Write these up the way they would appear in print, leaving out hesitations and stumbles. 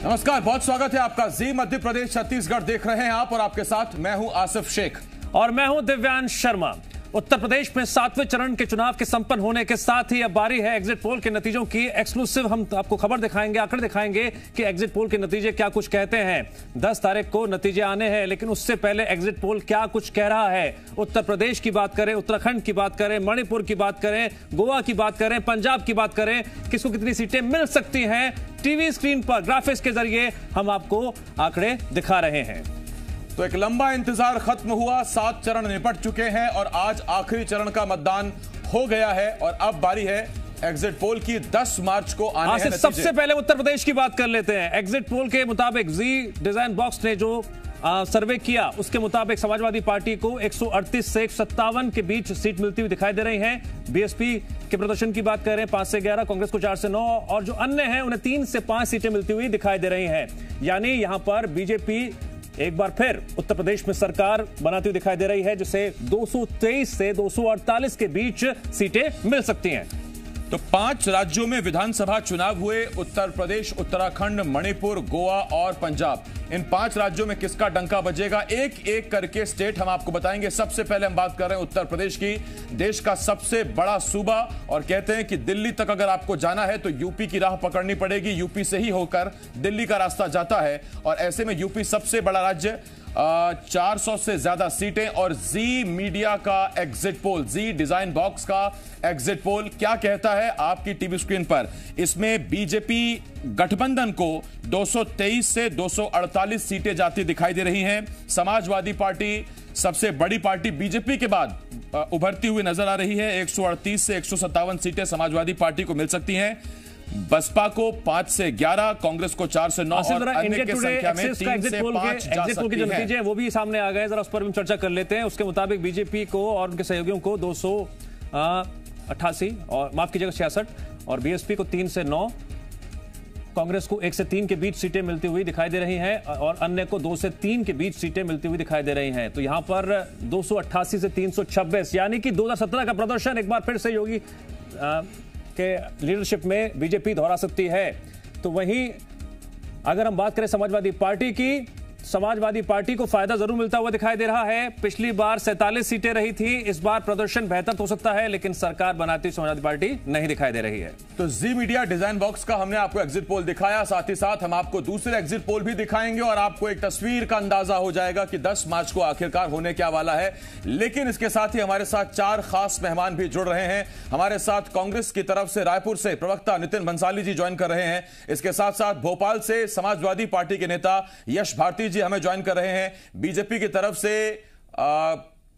नमस्कार, बहुत स्वागत है आपका। जी मध्य प्रदेश छत्तीसगढ़ देख रहे हैं आप और आपके साथ मैं हूं आसिफ शेख और मैं हूं दिव्यांश शर्मा। उत्तर प्रदेश में 7वें चरण के चुनाव के संपन्न होने के साथ ही अब बारी है एग्जिट पोल के नतीजों की। एक्सक्लूसिव हम आपको खबर दिखाएंगे, आंकड़े दिखाएंगे कि एग्जिट पोल के नतीजे क्या कुछ कहते हैं। 10 तारीख को नतीजे आने हैं, लेकिन उससे पहले एग्जिट पोल क्या कुछ कह रहा है। उत्तर प्रदेश की बात करें, उत्तराखंड की बात करें, मणिपुर की बात करें, गोवा की बात करें, पंजाब की बात करें, किसको कितनी सीटें मिल सकती हैं, टीवी स्क्रीन पर ग्राफिक्स के जरिए हम आपको आंकड़े दिखा रहे हैं। तो एक लंबा इंतजार खत्म हुआ, 7 चरण निपट चुके हैं और आज आखिरी चरण का मतदान हो गया है और अब बारी है एग्जिट पोल की। 10 मार्च को आने हैं नतीजे। सबसे पहले उत्तर प्रदेश की बात कर लेते हैं। एग्जिट पोल के मुताबिक जी डिजाइन बॉक्स ने जो सर्वे किया उसके मुताबिक समाजवादी पार्टी को 138 से 157 के बीच सीट मिलती हुई दिखाई दे रही है। बीएसपी के प्रदर्शन की बात करें 5 से 11, कांग्रेस को 4 से 9 और जो अन्य हैं उन्हें 3 से 5 सीटें मिलती हुई दिखाई दे रही हैं। यानी यहां पर बीजेपी एक बार फिर उत्तर प्रदेश में सरकार बनाती हुई दिखाई दे रही है, जिसे 223 से 248 के बीच सीटें मिल सकती हैं। तो 5 राज्यों में विधानसभा चुनाव हुए, उत्तर प्रदेश, उत्तराखंड, मणिपुर, गोवा और पंजाब। इन 5 राज्यों में किसका डंका बजेगा, एक एक करके स्टेट हम आपको बताएंगे। सबसे पहले हम बात कर रहे हैं उत्तर प्रदेश की, देश का सबसे बड़ा सूबा, और कहते हैं कि दिल्ली तक अगर आपको जाना है तो यूपी की राह पकड़नी पड़ेगी। यूपी से ही होकर दिल्ली का रास्ता जाता है और ऐसे में यूपी सबसे बड़ा राज्य, 400 से ज्यादा सीटें। और जी मीडिया का एग्जिट पोल, जी डिजाइन बॉक्स का एग्जिट पोल क्या कहता है आपकी टीवी स्क्रीन पर। इसमें बीजेपी गठबंधन को 223 से 248 सीटें जाती दिखाई दे रही हैं। समाजवादी पार्टी सबसे बड़ी पार्टी बीजेपी के बाद उभरती हुई नजर आ रही है। 138 से 157 सीटें समाजवादी पार्टी को मिल सकती हैं। बसपा को 5 से 11, कांग्रेस को 4 से 9 और अन्य की संख्या में 3 से 5 जा सकती है। नतीजे वो भी सामने आ गए, जरा उस पर भी चर्चा कर लेते हैं। उसके मुताबिक बीजेपी को और उनके सहयोगियों को 288 और माफ कीजिएगा 66 और बीएसपी को 3 से 9, कांग्रेस को 1 से 3 के बीच सीटें मिलती हुई दिखाई दे रही हैं और अन्य को 2 से 3 के बीच सीटें मिलती हुई दिखाई दे रही हैं। तो यहां पर 288 से 326, यानी कि 2017 का प्रदर्शन एक बार फिर से योगी के लीडरशिप में बीजेपी दोहरा सकती है। तो वहीं अगर हम बात करें समाजवादी पार्टी की, समाजवादी पार्टी को फायदा जरूर मिलता हुआ दिखाई दे रहा है। पिछली बार 47 सीटें रही थी, इस बार प्रदर्शन बेहतर हो सकता है, लेकिन सरकार बनाती समाजवादी पार्टी नहीं दिखाई दे रही है। तो जी मीडिया डिजाइन बॉक्स का हमने आपको एग्जिट पोल दिखाया, साथ ही साथ हम आपको दूसरे एग्जिट पोल भी दिखाएंगे और आपको एक तस्वीर का अंदाजा हो जाएगा कि 10 मार्च को आखिरकार होने क्या वाला है। लेकिन इसके साथ ही हमारे साथ 4 खास मेहमान भी जुड़ रहे हैं। हमारे साथ कांग्रेस की तरफ से रायपुर से प्रवक्ता नितिन भंसाली जी ज्वाइन कर रहे हैं। इसके साथ साथ भोपाल से समाजवादी पार्टी के नेता यश भारती जी हमें ज्वाइन कर रहे हैं। बीजेपी की तरफ से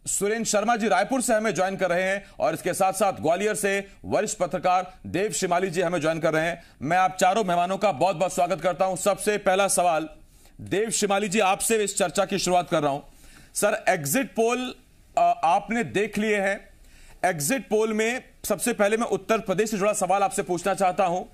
सुरेंद्र शर्मा जी रायपुर से हमें ज्वाइन कर रहे हैं और इसके साथ साथ ग्वालियर से वरिष्ठ पत्रकार देव शिमाली जी हमें ज्वाइन कर रहे हैं। मैं आप चारों मेहमानों का बहुत बहुत स्वागत करता हूं। सबसे पहला सवाल देव शिमाली जी आपसे इस चर्चा की शुरुआत कर रहा हूं। सर, एग्जिट पोल आपने देख लिए हैं। एग्जिट पोल में सबसे पहले मैं उत्तर प्रदेश से जुड़ा सवाल आपसे पूछना चाहता हूं।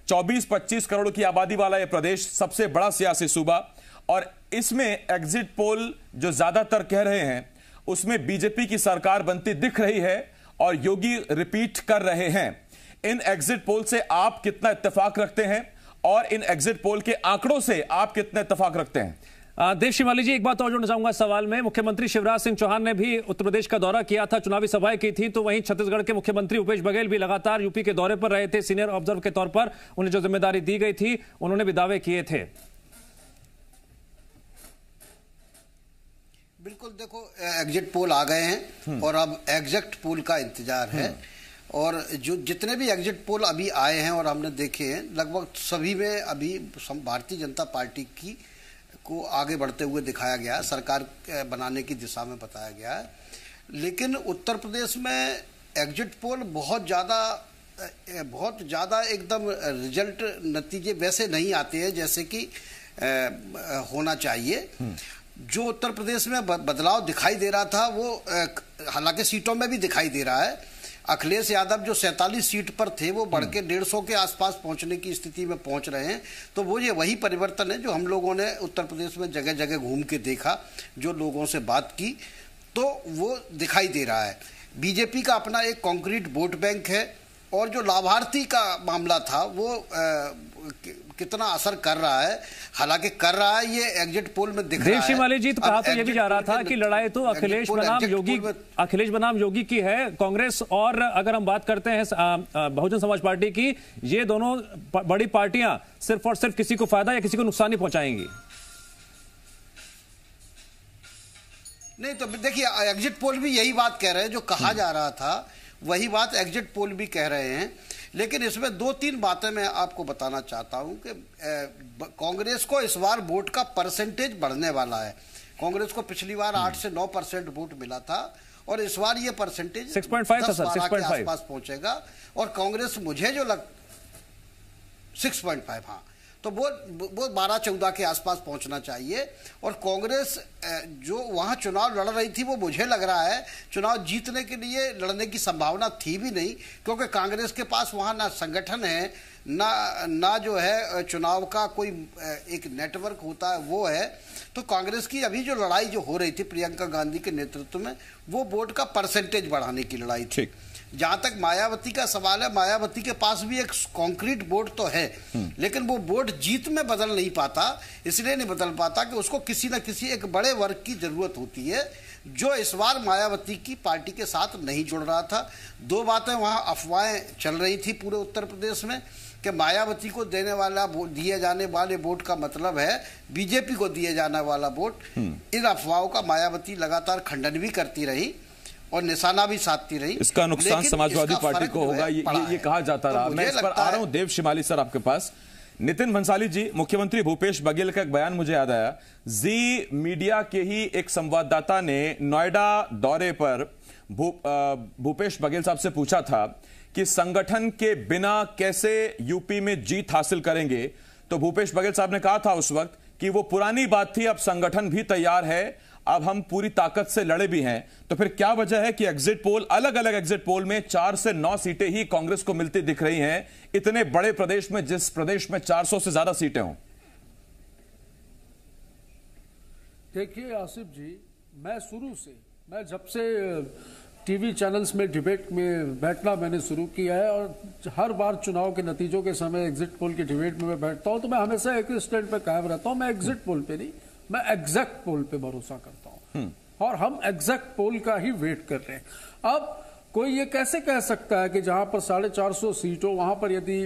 24-25 करोड़ की आबादी वाला यह प्रदेश, सबसे बड़ा सियासी सूबा, और इसमें एग्जिट पोल जो ज्यादातर कह रहे हैं उसमें बीजेपी की सरकार बनती दिख रही है और योगी रिपीट कर रहे हैं। इन एग्जिट पोल से आप कितना इत्तेफाक रखते हैं और इन एग्जिट पोल के आंकड़ों से आप कितना इत्तेफाक रखते हैं? देव शिमाली जी, एक बात और जोड़ना चाहूंगा इस सवाल में। मुख्यमंत्री शिवराज सिंह चौहान ने भी उत्तर प्रदेश का दौरा किया था, चुनावी सभाएं की थी, तो वहीं छत्तीसगढ़ के मुख्यमंत्री भूपेश बघेल भी लगातार यूपी के दौरे पर रहे थे। सीनियर ऑब्जर्वर के तौर पर उन्हें जो जिम्मेदारी दी गई थी उन्होंने भी दावे किए थे। बिल्कुल, देखो एग्जिट पोल आ गए हैं और अब एग्जैक्ट पोल का इंतजार है। और जो जितने भी एग्जिट पोल अभी आए हैं और हमने देखे हैं, लगभग सभी में अभी भारतीय जनता पार्टी की को आगे बढ़ते हुए दिखाया गया है, सरकार बनाने की दिशा में बताया गया है। लेकिन उत्तर प्रदेश में एग्जिट पोल बहुत ज़्यादा एकदम रिजल्ट नतीजे वैसे नहीं आते हैं जैसे कि होना चाहिए। जो उत्तर प्रदेश में बदलाव दिखाई दे रहा था वो हालांकि सीटों में भी दिखाई दे रहा है। अखिलेश यादव जो 47 सीट पर थे वो बढ़ के 150 के आसपास पहुंचने की स्थिति में पहुंच रहे हैं। तो वो ये वही परिवर्तन है जो हम लोगों ने उत्तर प्रदेश में जगह जगह घूम के देखा, जो लोगों से बात की, तो वो दिखाई दे रहा है। बीजेपी का अपना एक कॉन्क्रीट वोट बैंक है और जो लाभार्थी का मामला था वो कितना असर कर रहा है, हालांकि कर रहा है, ये एग्जिट पोल में दिख रहा है। देव शिमाली जी, तो कहा तो ये भी जा रहा था कि लड़ाई तो अखिलेश बनाम योगी की है। कांग्रेस और अगर हम बात करते हैं बहुजन समाज पार्टी की, ये दोनों बड़ी पार्टियां सिर्फ और सिर्फ किसी को फायदा या किसी को नुकसान ही पहुंचाएंगी। नहीं तो देखिए, एग्जिट पोल भी यही बात कह रहे हैं, जो कहा जा रहा था वही बात एग्जिट पोल भी कह रहे हैं। लेकिन इसमें 2-3 बातें मैं आपको बताना चाहता हूं कि कांग्रेस को इस बार वोट का परसेंटेज बढ़ने वाला है। कांग्रेस को पिछली बार 8 से 9% वोट मिला था और इस बार ये परसेंटेज 6.5 था सर, 6.5 के आसपास पहुंचेगा। और कांग्रेस मुझे जो 6.5, हाँ, तो वो 12-14 के आसपास पहुंचना चाहिए। और कांग्रेस जो वहां चुनाव लड़ रही थी, वो मुझे लग रहा है चुनाव जीतने के लिए लड़ने की संभावना थी भी नहीं, क्योंकि कांग्रेस के पास वहां ना संगठन है, ना जो है चुनाव का कोई एक नेटवर्क होता है वो है। तो कांग्रेस की अभी जो लड़ाई जो हो रही थी प्रियंका गांधी के नेतृत्व में, वो वोट का परसेंटेज बढ़ाने की लड़ाई थी। जहां तक मायावती का सवाल है, मायावती के पास भी एक कॉन्क्रीट वोट तो है, लेकिन वो वोट जीत में बदल नहीं पाता। इसलिए नहीं बदल पाता कि उसको किसी न किसी एक बड़े वर्ग की जरूरत होती है, जो इस बार मायावती की पार्टी के साथ नहीं जुड़ रहा था। 2 बातें वहां अफवाहें चल रही थी पूरे उत्तर प्रदेश में कि मायावती को दिए जाने वाले वोट का मतलब है बीजेपी को दिए जाने वाला वोट। इन अफवाहों का मायावती लगातार खंडन भी करती रही और निशाना भी साधती रही। इसका नुकसान समाजवादी पार्टी को होगा, ये कहा जाता रहा। मैं इस पर आ रहा हूं देव शिमाली सर आपके पास। नितिन भंसाली जी, मुख्यमंत्री भूपेश बघेल का एक बयान मुझे याद आया। जी मीडिया के ही एक संवाददाता ने नोएडा दौरे पर भूपेश बघेल साहब से पूछा था कि संगठन के बिना कैसे यूपी में जीत हासिल करेंगे, तो भूपेश बघेल साहब ने कहा था उस वक्त कि वो पुरानी बात थी, अब संगठन भी तैयार है, अब हम पूरी ताकत से लड़े भी हैं। तो फिर क्या वजह है कि एग्जिट पोल, अलग अलग एग्जिट पोल में 4 से 9 सीटें ही कांग्रेस को मिलती दिख रही हैं, इतने बड़े प्रदेश में, जिस प्रदेश में 400 से ज्यादा सीटें हों? देखिए आसिफ जी, मैं जब से टीवी चैनल्स में डिबेट में बैठना मैंने शुरू किया है, और हर बार चुनाव के नतीजों के समय एग्जिट पोल के डिबेट में मैं बैठता हूं, तो मैं हमेशा एक स्टैंड पे कायम रहता हूं। मैं एग्जिट पोल पे नहीं, मैं एग्जैक्ट पोल पे भरोसा करता हूं, और हम एग्जैक्ट पोल का ही वेट कर रहे हैं। अब कोई ये कैसे कह सकता है कि जहां पर 450 सीटों, वहां पर यदि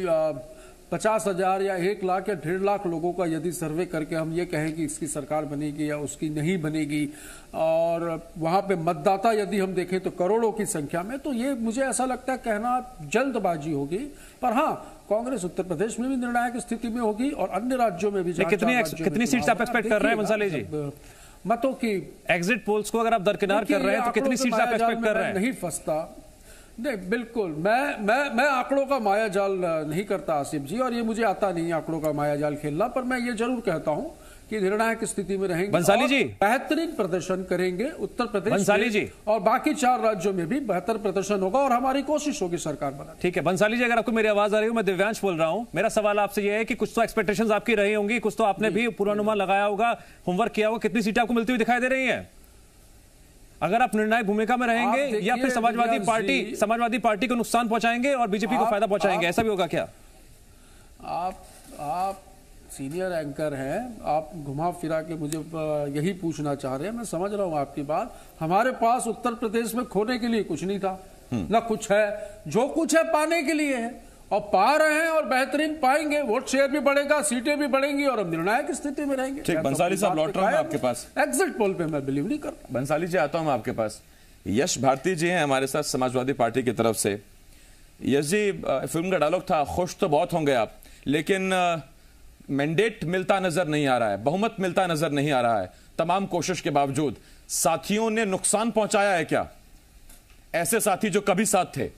50,000 या 1 लाख या 1.5 लाख लोगों का यदि सर्वे करके हम ये कहें कि इसकी सरकार बनेगी या उसकी नहीं बनेगी, और वहां पे मतदाता यदि हम देखें तो करोड़ों की संख्या में, तो ये मुझे ऐसा लगता है कहना जल्दबाजी होगी। पर हाँ, कांग्रेस उत्तर प्रदेश में भी निर्णायक स्थिति में होगी और अन्य राज्यों में भी। कितनी सीट्स आप एक्सपेक्ट कर रहे हैं भंसाली जी? मतों की एग्जिट पोल्स को अगर आप दरकिनार कर रहे हैं तो कितनी सीट्स आप एक्सपेक्ट कर रहे हैं? नहीं फंसता, नहीं, बिल्कुल मैं आंकड़ों का माया जाल नहीं करता आसिफ जी, और ये मुझे आता नहीं आंकड़ों का माया जाल खेलना। पर मैं ये जरूर कहता हूं कि निर्णायक स्थिति में रहेंगे, बंसाली जी बेहतरीन प्रदर्शन करेंगे उत्तर प्रदेश, बंसाली जी, और बाकी 4 राज्यों में भी बेहतर प्रदर्शन होगा, और हमारी कोशिश होगी सरकार बनाने। ठीक है बंसाली जी, अगर आपको मेरी आवाज आ रही हो, मैं दिव्यांश बोल रहा हूं। मेरा सवाल आपसे यह है कि कुछ तो एक्सपेक्टेशंस आपकी रही होंगी, कुछ तो आपने भी पूर्वानुमान लगाया होगा, होमवर्क किया होगा। कितनी सीटें आपको मिलती हुई दिखाई दे रही है? अगर आप निर्णायक भूमिका में रहेंगे या फिर समाजवादी पार्टी को नुकसान पहुंचाएंगे और बीजेपी को फायदा पहुंचाएंगे, ऐसा भी होगा क्या? आप सीनियर एंकर हैं, आप घुमा फिरा के मुझे यही पूछना चाह रहे हैं। मैं समझ रहा हूं आपकी बात। हमारे पास उत्तर प्रदेश में खोने के लिए कुछ नहीं था, ना कुछ है, जो कुछ है पाने के लिए है, और पा रहे हैं और बेहतरीन पाएंगे। वोट शेयर भी बढ़ेगा, सीटें भी बढ़ेंगी, और हम निर्णायक स्थिति में रहेंगे। ठीक, बंसाली साहब लौट रहा हूं आपके पास। एग्जिट पोल पे मैं बिलीव नहीं करता। बंसाली जी आता हूं आपके पास। यश भारती जी हैं हमारे साथ समाजवादी पार्टी की तरफ से। यश जी, फिल्म का डायलॉग था, खुश तो बहुत होंगे आप, लेकिन मैंडेट मिलता नजर नहीं आ रहा है, बहुमत मिलता नजर नहीं आ रहा है। तमाम कोशिश के बावजूद साथियों ने नुकसान पहुंचाया है क्या? ऐसे साथी जो कभी साथ थे?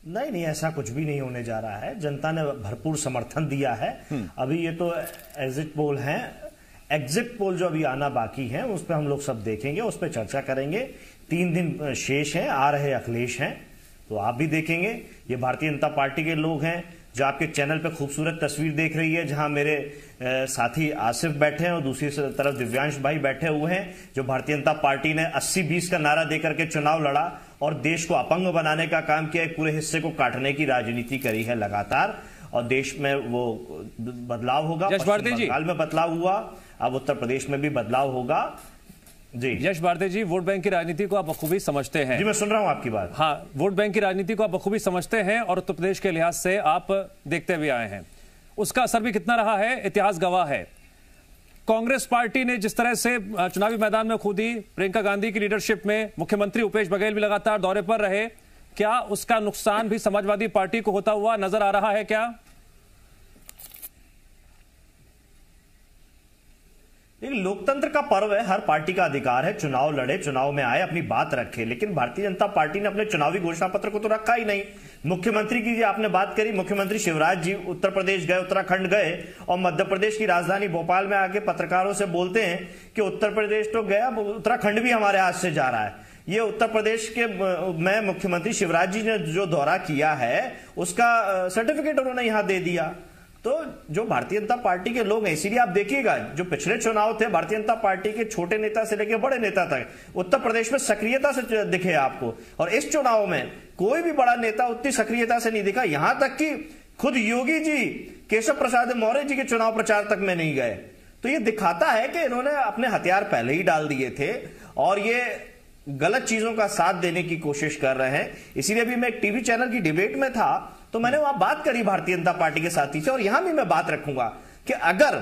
नहीं, ऐसा कुछ भी नहीं होने जा रहा है। जनता ने भरपूर समर्थन दिया है। अभी ये तो एग्जिट पोल हैं, एग्जिट पोल जो अभी आना बाकी है उस पर हम लोग सब देखेंगे, उस पर चर्चा करेंगे। 3 दिन शेष हैं, आ रहे अखिलेश हैं, तो आप भी देखेंगे। ये भारतीय जनता पार्टी के लोग हैं, जो आपके चैनल पे खूबसूरत तस्वीर देख रही है, जहां मेरे साथी आसिफ बैठे हैं और दूसरी तरफ दिव्यांश भाई बैठे हुए हैं, जो भारतीय जनता पार्टी ने 80-20 का नारा देकर के चुनाव लड़ा और देश को अपंग बनाने का काम किया, एक पूरे हिस्से को काटने की राजनीति करी है लगातार, और देश में वो बदलाव होगा। बंगाल में बदलाव हुआ, अब उत्तर प्रदेश में भी बदलाव होगा। जी यश भारती जी, वोट बैंक की राजनीति को आप बखूबी समझते हैं। जी मैं सुन रहा हूं आपकी बात। हाँ, वोट बैंक की राजनीति को आप बखूबी समझते हैं और उत्तर प्रदेश के लिहाज से आप देखते हुए आए हैं, उसका असर भी कितना रहा है इतिहास गवाह है। कांग्रेस पार्टी ने जिस तरह से चुनावी मैदान में कूदी, प्रियंका गांधी की लीडरशिप में मुख्यमंत्री भूपेश बघेल भी लगातार दौरे पर रहे, क्या उसका नुकसान भी समाजवादी पार्टी को होता हुआ नजर आ रहा है क्या? लोकतंत्र का पर्व है, हर पार्टी का अधिकार है चुनाव लड़े, चुनाव में आए, अपनी बात रखे, लेकिन भारतीय जनता पार्टी ने अपने चुनावी घोषणा पत्र को तो रखा ही नहीं। मुख्यमंत्री की आपने बात करी, मुख्यमंत्री शिवराज जी उत्तर प्रदेश गए, उत्तराखंड गए और मध्य प्रदेश की राजधानी भोपाल में आके पत्रकारों से बोलते हैं कि उत्तर प्रदेश तो गया, उत्तराखंड भी हमारे हाथ से जा रहा है। ये उत्तर प्रदेश के में मुख्यमंत्री शिवराज जी ने जो दौरा किया है उसका सर्टिफिकेट उन्होंने यहां दे दिया। तो जो भारतीय जनता पार्टी के लोग हैं, इसीलिए आप देखिएगा जो पिछले चुनाव थे, भारतीय जनता पार्टी के छोटे नेता से लेकर बड़े नेता तक उत्तर प्रदेश में सक्रियता से दिखे आपको, और इस चुनाव में कोई भी बड़ा नेता उतनी सक्रियता से नहीं दिखा, यहां तक कि खुद योगी जी केशव प्रसाद मौर्य जी के चुनाव प्रचार तक में नहीं गए। तो ये दिखाता है कि इन्होंने अपने हथियार पहले ही डाल दिए थे और ये गलत चीजों का साथ देने की कोशिश कर रहे हैं। इसीलिए भी मैं एक टीवी चैनल की डिबेट में था तो मैंने वहां बात करी भारतीय जनता पार्टी के साथी से, और यहां भी मैं बात रखूंगा कि अगर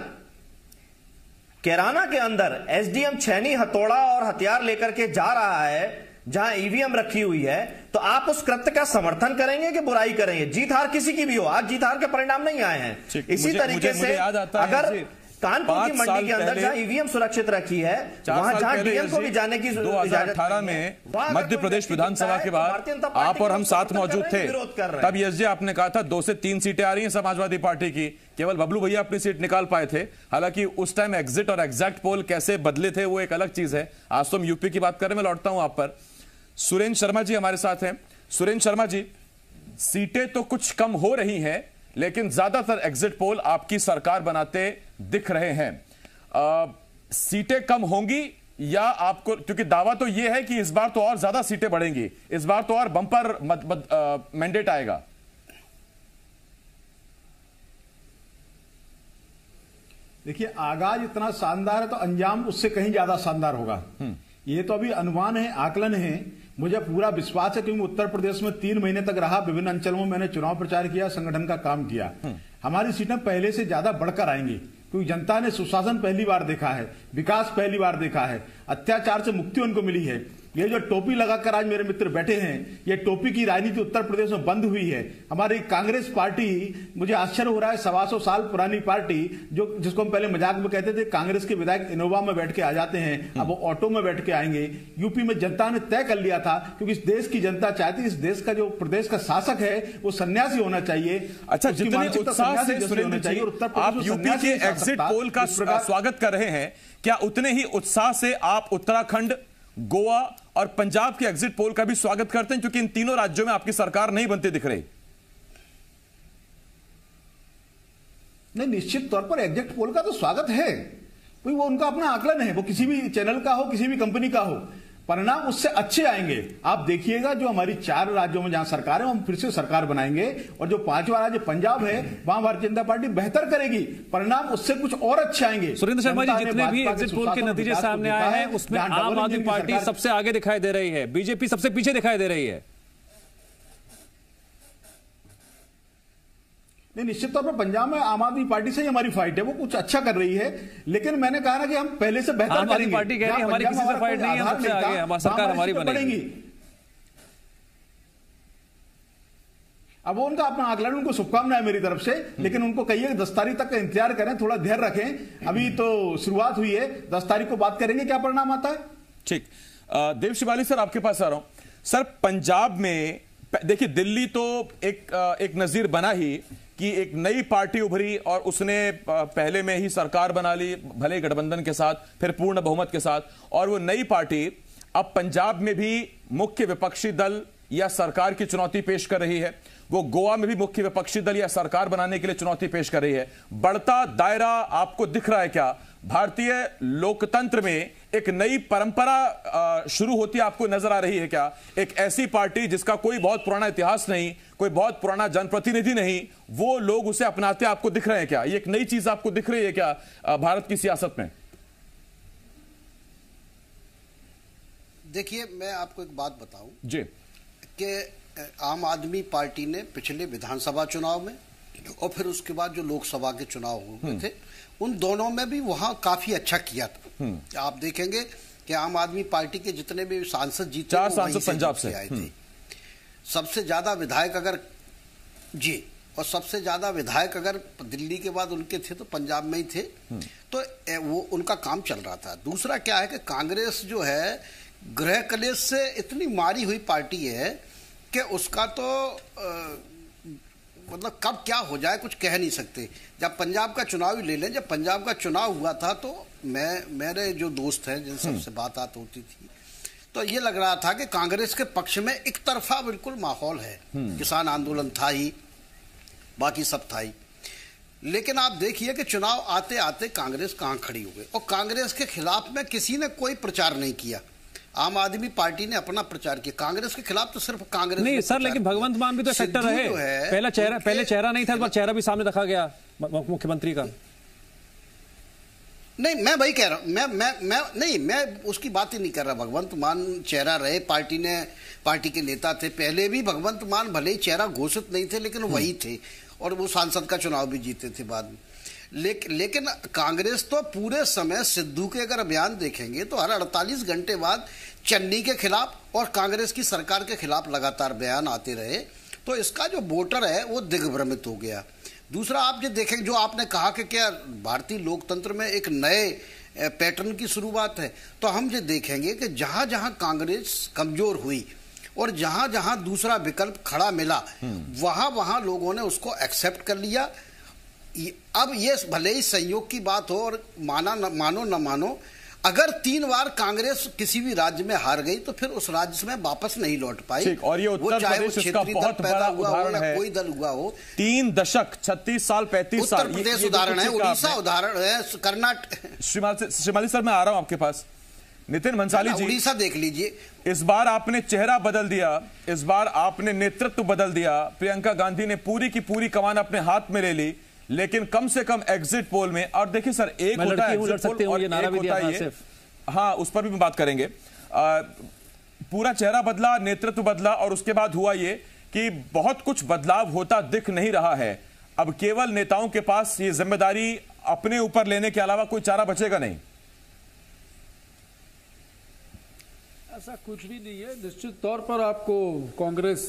कैराना के अंदर एसडीएम छैनी हथौड़ा और हथियार लेकर के जा रहा है जहां ईवीएम रखी हुई है, तो आप उस कृत्य का समर्थन करेंगे कि बुराई करेंगे? जीत हार किसी की भी हो, आज जीत हार के परिणाम नहीं आए हैं। इसी तरीके से अगर कानपुर की मंडी के अंदर जहां ईवीएम सुरक्षित रखी है, वहां जहां डीएम को भी जाने की 2018 में मध्य प्रदेश विधानसभा के बाद आप और हम साथ मौजूद थे, तब यस आपने कहा था 2 से 3 सीटें आ रही हैं समाजवादी पार्टी की, केवल बबलू भैया अपनी सीट निकाल पाए थे। हालांकि उस टाइम एग्जिट और एग्जैक्ट पोल कैसे बदले थे वो एक अलग चीज है। आज तो हम यूपी की बात करें, मैं लौटता हूं आप पर। सुरेंद्र शर्मा जी हमारे साथ हैं। सुरेंद्र शर्मा जी, सीटें तो कुछ कम हो रही हैं लेकिन ज्यादातर एग्जिट पोल आपकी सरकार बनाते दिख रहे हैं। सीटें कम होंगी या आपको, क्योंकि दावा तो यह है कि इस बार तो और ज्यादा सीटें बढ़ेंगी, इस बार तो और बंपर मैंडेट आएगा? देखिए, आगाज इतना शानदार है तो अंजाम उससे कहीं ज्यादा शानदार होगा। ये तो अभी अनुमान है, आकलन है। मुझे पूरा विश्वास है क्योंकि उत्तर प्रदेश में 3 महीने तक रहा, विभिन्न अंचलों में मैंने चुनाव प्रचार किया, संगठन का काम किया। हमारी सीटें पहले से ज्यादा बढ़कर आएंगी क्योंकि जनता ने सुशासन पहली बार देखा है, विकास पहली बार देखा है, अत्याचार से मुक्ति उनको मिली है। ये जो टोपी लगाकर आज मेरे मित्र बैठे हैं, ये टोपी की राजनीति उत्तर प्रदेश में बंद हुई है। हमारी कांग्रेस पार्टी, मुझे आश्चर्य हो रहा है, 125 साल पुरानी पार्टी, जो जिसको हम पहले मजाक में कहते थे कांग्रेस के विधायक इनोवा में बैठ के आ जाते हैं, अब वो ऑटो में बैठ के आएंगे। यूपी में जनता ने तय कर लिया था क्योंकि इस देश की जनता चाहती है इस देश का जो प्रदेश का शासक है वो सन्यासी होना चाहिए। अच्छा, जितने उत्साह से सुरेंद्र जी आप यूपी के एग्जिट पोल का स्वागत कर रहे हैं, क्या उतने ही उत्साह से आप उत्तराखंड, गोवा और पंजाब के एग्जिट पोल का भी स्वागत करते हैं, क्योंकि इन तीनों राज्यों में आपकी सरकार नहीं बनती दिख रही? नहीं, निश्चित तौर पर एग्जिट पोल का तो स्वागत है, वो उनका अपना आकलन है, वो किसी भी चैनल का हो, किसी भी कंपनी का हो, परिणाम उससे अच्छे आएंगे। आप देखिएगा जो हमारी 4 राज्यों में जहां सरकार है हम फिर से सरकार बनाएंगे, और जो 5वां राज्य पंजाब है वहां भारतीय जनता पार्टी बेहतर करेगी, परिणाम उससे कुछ और अच्छे आएंगे। सुरेंद्र शर्मा जी, जितने भी एग्जिट पोल के नतीजे सामने आए हैं उसमें आम आदमी पार्टी सबसे आगे दिखाई दे रही है, बीजेपी सबसे पीछे दिखाई दे रही है। नहीं, निश्चित तौर पर पंजाब में आम आदमी पार्टी से ही हमारी फाइट है, वो कुछ अच्छा कर रही है, लेकिन मैंने कहा ना कि हम पहले से बेहतर करेंगे। आम पार्टी कह रही है हमारी किसी से फाइट नहीं है, सबसे आगे हमारी सरकार हमारी बनेगी। अब वो उनका अपना आकलन, उनको शुभकामनाएं मेरी तरफ से, लेकिन उनको कहिए 10 तारीख तक का इंतजार करें, थोड़ा धैर्य रखें, अभी तो शुरुआत हुई है, 10 तारीख को बात करेंगे क्या परिणाम आता है। ठीक, देव शिवाली सर आपके पास आ रहा हूं। सर, पंजाब में देखिए, दिल्ली तो एक नजीर बना ही कि एक नई पार्टी उभरी और उसने पहले में ही सरकार बना ली, भले गठबंधन के साथ, फिर पूर्ण बहुमत के साथ, और वो नई पार्टी अब पंजाब में भी मुख्य विपक्षी दल या सरकार की चुनौती पेश कर रही है। वो गोवा में भी मुख्य विपक्षी दल या सरकार बनाने के लिए चुनौती पेश कर रही है। बढ़ता दायरा आपको दिख रहा है क्या? भारतीय लोकतंत्र में एक नई परंपरा शुरू होती आपको नजर आ रही है क्या? एक ऐसी पार्टी जिसका कोई बहुत पुराना इतिहास नहीं, कोई बहुत पुराना जनप्रतिनिधि नहीं, वो लोग उसे अपनाते आपको दिख रहे हैं क्या? ये एक नई चीज आपको दिख रही है क्या भारत की सियासत में? देखिए, मैं आपको एक बात बताऊं जी कि आम आदमी पार्टी ने पिछले विधानसभा चुनाव में और फिर उसके बाद जो लोकसभा के चुनाव हुए थे, उन दोनों में भी वहां काफी अच्छा किया था। आप देखेंगे कि आम आदमी पार्टी के जितने भी सांसद जीते, 4 सांसद पंजाब से आए थे। सबसे ज्यादा विधायक अगर जी और सबसे ज्यादा विधायक अगर दिल्ली के बाद उनके थे तो पंजाब में ही थे, तो वो उनका काम चल रहा था। दूसरा क्या है कि कांग्रेस जो है गृह कलेश से इतनी मारी हुई पार्टी है कि उसका तो मतलब कब क्या हो जाए कुछ कह नहीं सकते। जब पंजाब का चुनाव ही ले लें, जब पंजाब का चुनाव हुआ था तो मेरे जो दोस्त हैं जिन सबसे बात होती थी, तो ये लग रहा था कि कांग्रेस के पक्ष में एक तरफा बिल्कुल माहौल है। किसान आंदोलन था ही, बाकी सब था ही। लेकिन आप देखिए कि चुनाव आते आते कांग्रेस कहां खड़ी हो गई, और कांग्रेस के खिलाफ में किसी ने कोई प्रचार नहीं किया। आम आदमी पार्टी ने अपना प्रचार किया, कांग्रेस के खिलाफ तो सिर्फ कांग्रेस नहीं सर, लेकिन भगवंत मान भी तो फैक्टर रहे। पहले चेहरा नहीं था, पर चेहरा भी सामने रखा गया मुख्यमंत्री का। नहीं, मैं वही कह रहा हूं, मैं उसकी बात ही नहीं कर रहा। भगवंत मान चेहरा रहे, पार्टी के नेता थे। पहले भी भगवंत मान भले ही चेहरा घोषित नहीं थे, लेकिन वही थे, और वो सांसद का चुनाव भी जीते थे बाद में। लेकिन कांग्रेस तो पूरे समय सिद्धू के अगर अभियान देखेंगे तो हर 48 घंटे बाद चन्नी के खिलाफ और कांग्रेस की सरकार के खिलाफ लगातार बयान आते रहे। तो इसका जो वोटर है वो दिग्भ्रमित हो गया। दूसरा, आप ये देखेंगे जो आपने कहा कि क्या भारतीय लोकतंत्र में एक नए पैटर्न की शुरुआत है, तो हम ये देखेंगे कि जहां जहां कांग्रेस कमजोर हुई और जहां जहां दूसरा विकल्प खड़ा मिला, वहां वहां लोगों ने उसको एक्सेप्ट कर लिया। अब ये भले ही संयोग की बात हो और मानो न मानो, अगर 3 बार कांग्रेस किसी भी राज्य में हार गई तो फिर उस राज्य में वापस नहीं लौट पाई। और ये उत्तर प्रदेश इसका बहुत बड़ा उदाहरण है। कोई दल हुआ हो, 3 दशक 36 साल 35 साल उत्तर प्रदेश उदाहरण है, उड़ीसा उदाहरण है, कर्नाटक। श्रीमाली सर, मैं आ रहा हूं आपके पास। नितिन भंसाली जी, उड़ीसा देख लीजिए। इस बार आपने चेहरा बदल दिया, इस बार आपने नेतृत्व बदल दिया। प्रियंका गांधी ने पूरी की पूरी कमान अपने हाथ में ले ली, लेकिन कम से कम एग्जिट पोल में, और देखिए सर, एक होता है एग्जिट पोल और एक होता है ये, हाँ उस पर भी बात करेंगे। पूरा चेहरा बदला, नेतृत्व बदला, और उसके बाद हुआ ये कि बहुत कुछ बदलाव होता दिख नहीं रहा है। अब केवल नेताओं के पास ये जिम्मेदारी अपने ऊपर लेने के अलावा कोई चारा बचेगा नहीं। ऐसा कुछ भी नहीं है। निश्चित तौर पर आपको कांग्रेस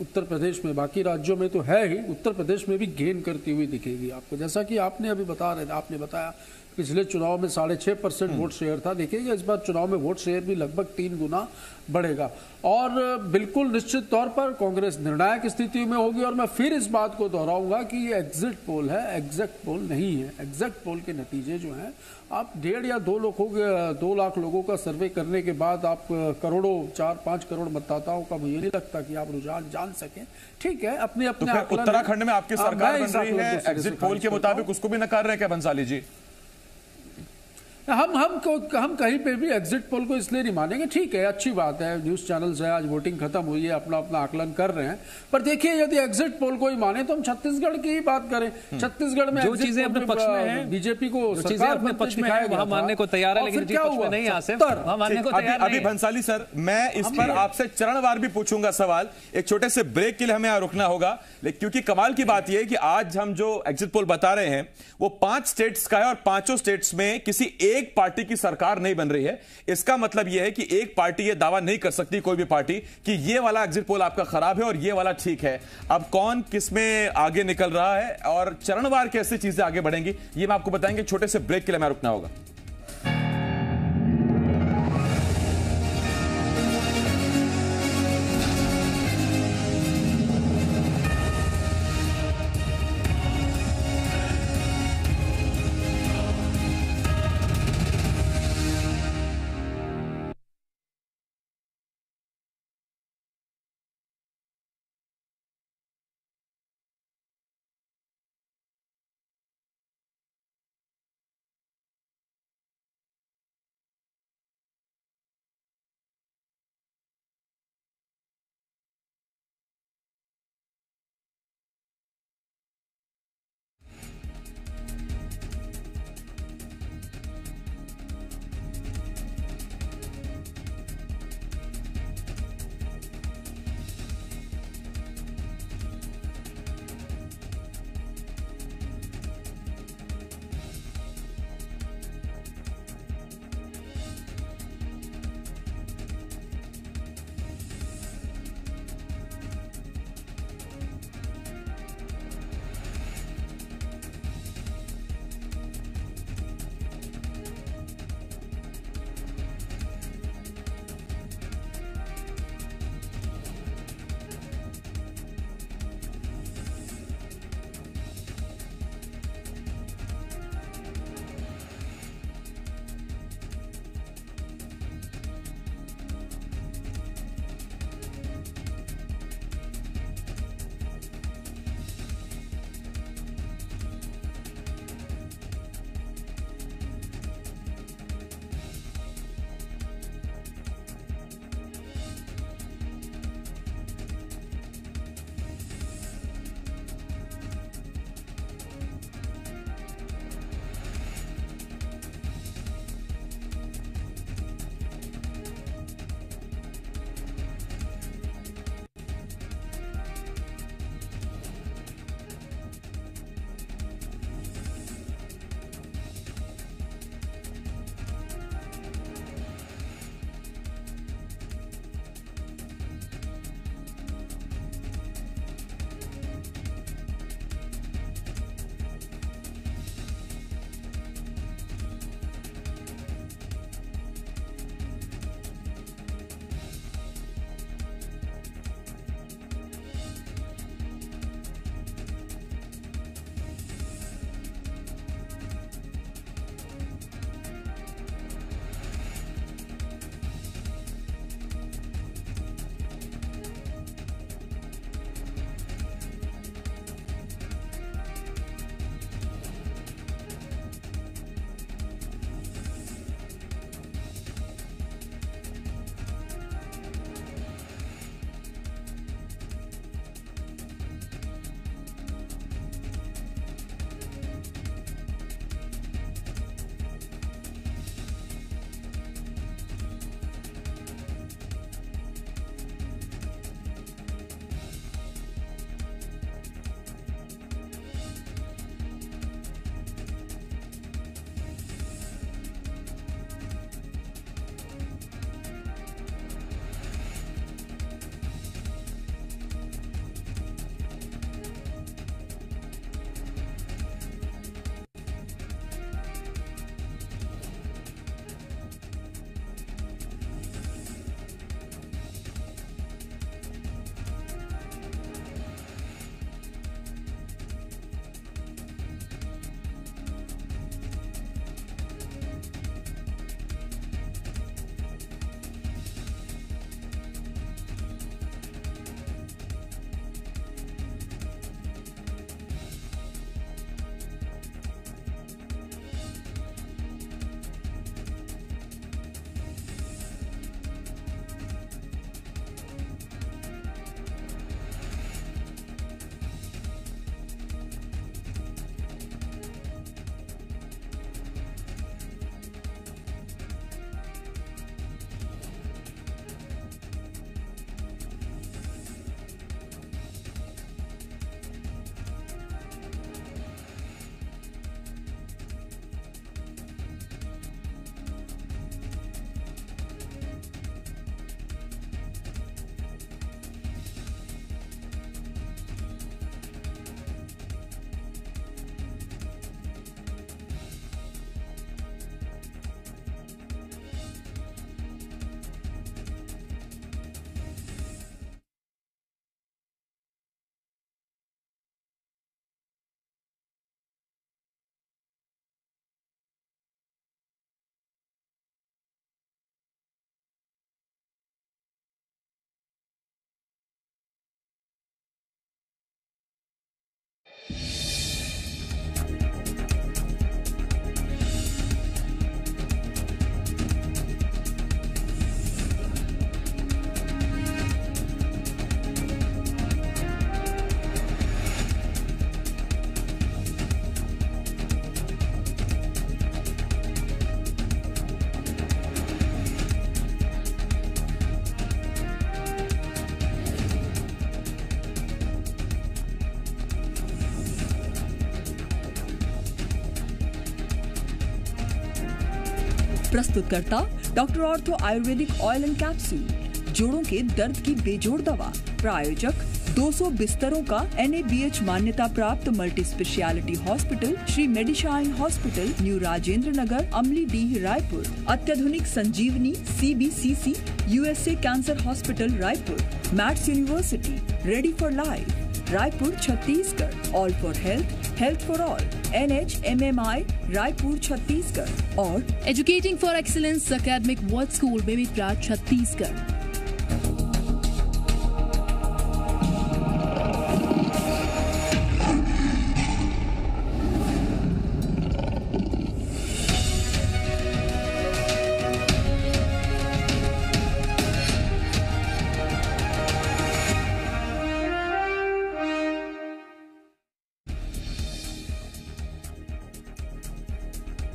उत्तर प्रदेश में, बाकी राज्यों में तो है ही, उत्तर प्रदेश में भी गेन करती हुई दिखेगी आपको। जैसा कि आपने अभी आपने बताया पिछले चुनाव में 6.5% वोट शेयर था। देखिएगा इस बार चुनाव में वोट शेयर भी लगभग 3 गुना बढ़ेगा, और बिल्कुल निश्चित तौर पर कांग्रेस निर्णायक स्थिति में होगी। और मैं फिर इस बात को दोहराऊंगा कि ये एग्जिट पोल है, एग्जैक्ट पोल नहीं है। एग्जैक्ट पोल के नतीजे जो हैं, आप 1.5 या 2 लाख लोगों का सर्वे करने के बाद आप करोड़ों, 4-5 करोड़ मतदाताओं का मुझे नहीं लगता कि आप रुझान जान सकें। ठीक है, अपने तो उत्तराखंड में आपकी सरकार बन रही है, एग्जिट पोल के मुताबिक उसको भी नकार रहे हैं क्या भंसाली जी? हम कहीं पे भी एग्जिट पोल को इसलिए नहीं मानेंगे। ठीक है, अच्छी बात है, न्यूज चैनल्स है, आज वोटिंग खत्म हुई है, अपना अपना आकलन कर रहे हैं। पर देखिए, यदि एग्जिट पोल को ही माने तो हम छत्तीसगढ़ की ही बात करें। छत्तीसगढ़ में जो चीजें अपने पक्ष में हैं, बीजेपी को चीजें अपने पक्ष में है वहां मानने को तैयार है, लेकिन क्या हुआ नहीं आसिफ, वहां मानने को तैयार नहीं। अभी भंसाली सर, मैं इस पर आपसे चरणवार भी पूछूंगा सवाल। एक छोटे से ब्रेक के लिए हमें यहां रुकना होगा, क्योंकि कमाल की बात यह है कि आज हम जो एग्जिट पोल बता रहे हैं वो 5 स्टेट्स का है, और 5 स्टेट्स में किसी एक पार्टी की सरकार नहीं बन रही है। इसका मतलब यह है कि एक पार्टी यह दावा नहीं कर सकती, कोई भी पार्टी, कि यह वाला एग्जिट पोल आपका खराब है और यह वाला ठीक है। अब कौन किसमें आगे निकल रहा है और चरणवार कैसे चीजें आगे बढ़ेंगी, यह मैं आपको बताएंगे। छोटे से ब्रेक के लिए मैं रुकना होगा। प्रस्तुतकर्ता doctor ortho Ayurvedic oil and capsule, जोड़ों के दर्द की बेजोड़ दवा। प्रायोजक 200 बिस्तरों का NABH मान्यता प्राप्त multi speciality hospital Shri Medishine hospital, new Rajendra Nagar, Amlidih, Raipur. अत्याधुनिक Sanjeevani CBCC USA cancer hospital Raipur. Maths university, ready for life, Raipur Chhattisgarh. All for health, health for all, NHMMI Raipur Chhattisgarh. और educating for excellence academic world school, Bebipura Chhattisgarh.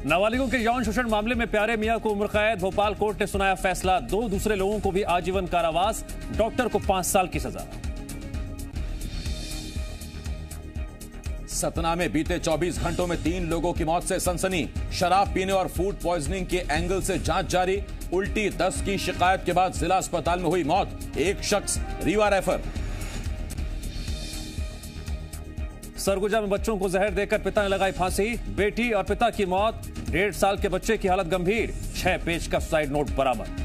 नाबालिगों के यौन शोषण मामले में प्यारे मियां को उम्र कैद, भोपाल कोर्ट ने सुनाया फैसला। 2 दूसरे लोगों को भी आजीवन कारावास, डॉक्टर को 5 साल की सजा। सतना में बीते 24 घंटों में 3 लोगों की मौत से सनसनी। शराब पीने और फूड पॉइजनिंग के एंगल से जांच जारी। उल्टी, दस्त की शिकायत के बाद जिला अस्पताल में हुई मौत। एक शख्स रीवा रेफर। सरगुजा में बच्चों को जहर देकर पिता ने लगाई फांसी। बेटी और पिता की मौत, 1.5 साल के बच्चे की हालत गंभीर। 6 पेज का सुसाइड नोट बरामद।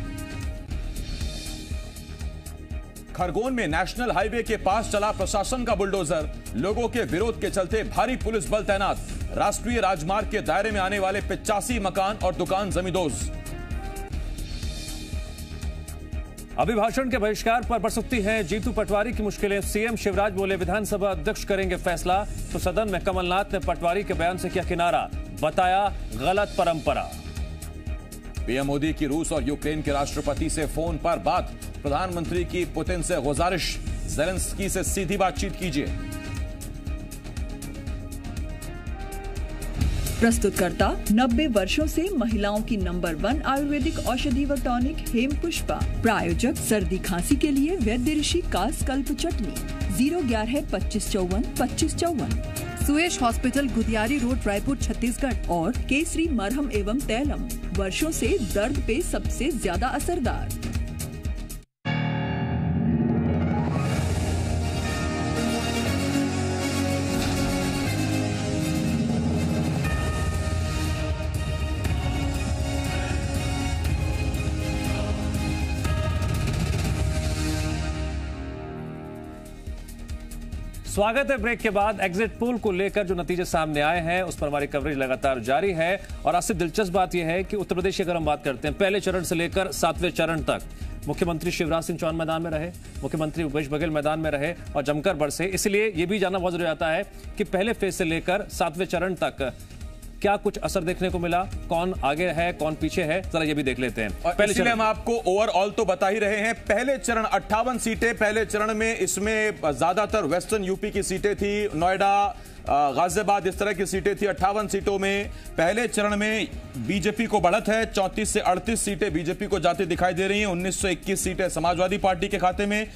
खरगोन में नेशनल हाईवे के पास चला प्रशासन का बुलडोजर। लोगों के विरोध के चलते भारी पुलिस बल तैनात। राष्ट्रीय राजमार्ग के दायरे में आने वाले 85 मकान और दुकान जमींदोज। अभिभाषण के बहिष्कार पर बढ़ सकती हैं जीतू पटवारी की मुश्किलें। सीएम शिवराज बोले विधानसभा अध्यक्ष करेंगे फैसला। तो सदन में कमलनाथ ने पटवारी के बयान से किया किनारा, बताया गलत परंपरा। पीएम मोदी की रूस और यूक्रेन के राष्ट्रपति से फोन पर बात। प्रधानमंत्री की पुतिन से गुजारिश, ज़ेलेंस्की से सीधी बातचीत कीजिए। प्रस्तुतकर्ता 90 वर्षों से महिलाओं की नंबर 1 आयुर्वेदिक औषधि व टॉनिक हेमपुष्पा। प्रायोजक सर्दी खांसी के लिए वैद्य ऋषि कासकल्प चटनी। 011 2554 2554। सुयश हॉस्पिटल, गुदियारी रोड, रायपुर छत्तीसगढ़। और केसरी मरहम एवं तैलम, वर्षों से दर्द पे सबसे ज्यादा असरदार। स्वागत है ब्रेक के बाद। एग्जिट पोल को लेकर जो नतीजे सामने आए हैं उस पर हमारी कवरेज लगातार जारी है। और आज से दिलचस्प बात यह है कि उत्तर प्रदेश की अगर हम बात करते हैं, पहले चरण से लेकर 7वें चरण तक मुख्यमंत्री शिवराज सिंह चौहान मैदान में रहे, मुख्यमंत्री भूपेश बघेल मैदान में रहे और जमकर बरसे। इसलिए यह भी जानना बहुत जरूरी आता है कि पहले फेज से लेकर 7वें चरण तक क्या कुछ असर देखने को मिला, कौन आगे है कौन पीछे है, जरा ये भी देख लेते हैं। पहले चरण हम आपको ओवरऑल तो बता ही रहे हैं। पहले चरण 58 सीटें पहले चरण में, इसमें ज्यादातर वेस्टर्न यूपी की सीटें थी, नोएडा, गाजियाबाद, इस तरह की सीटें थी। 58 सीटों में पहले चरण में बीजेपी को बढ़त है। 34 से 38 सीटें बीजेपी को जाती दिखाई दे रही हैं। 1921 सीटें समाजवादी पार्टी के खाते में।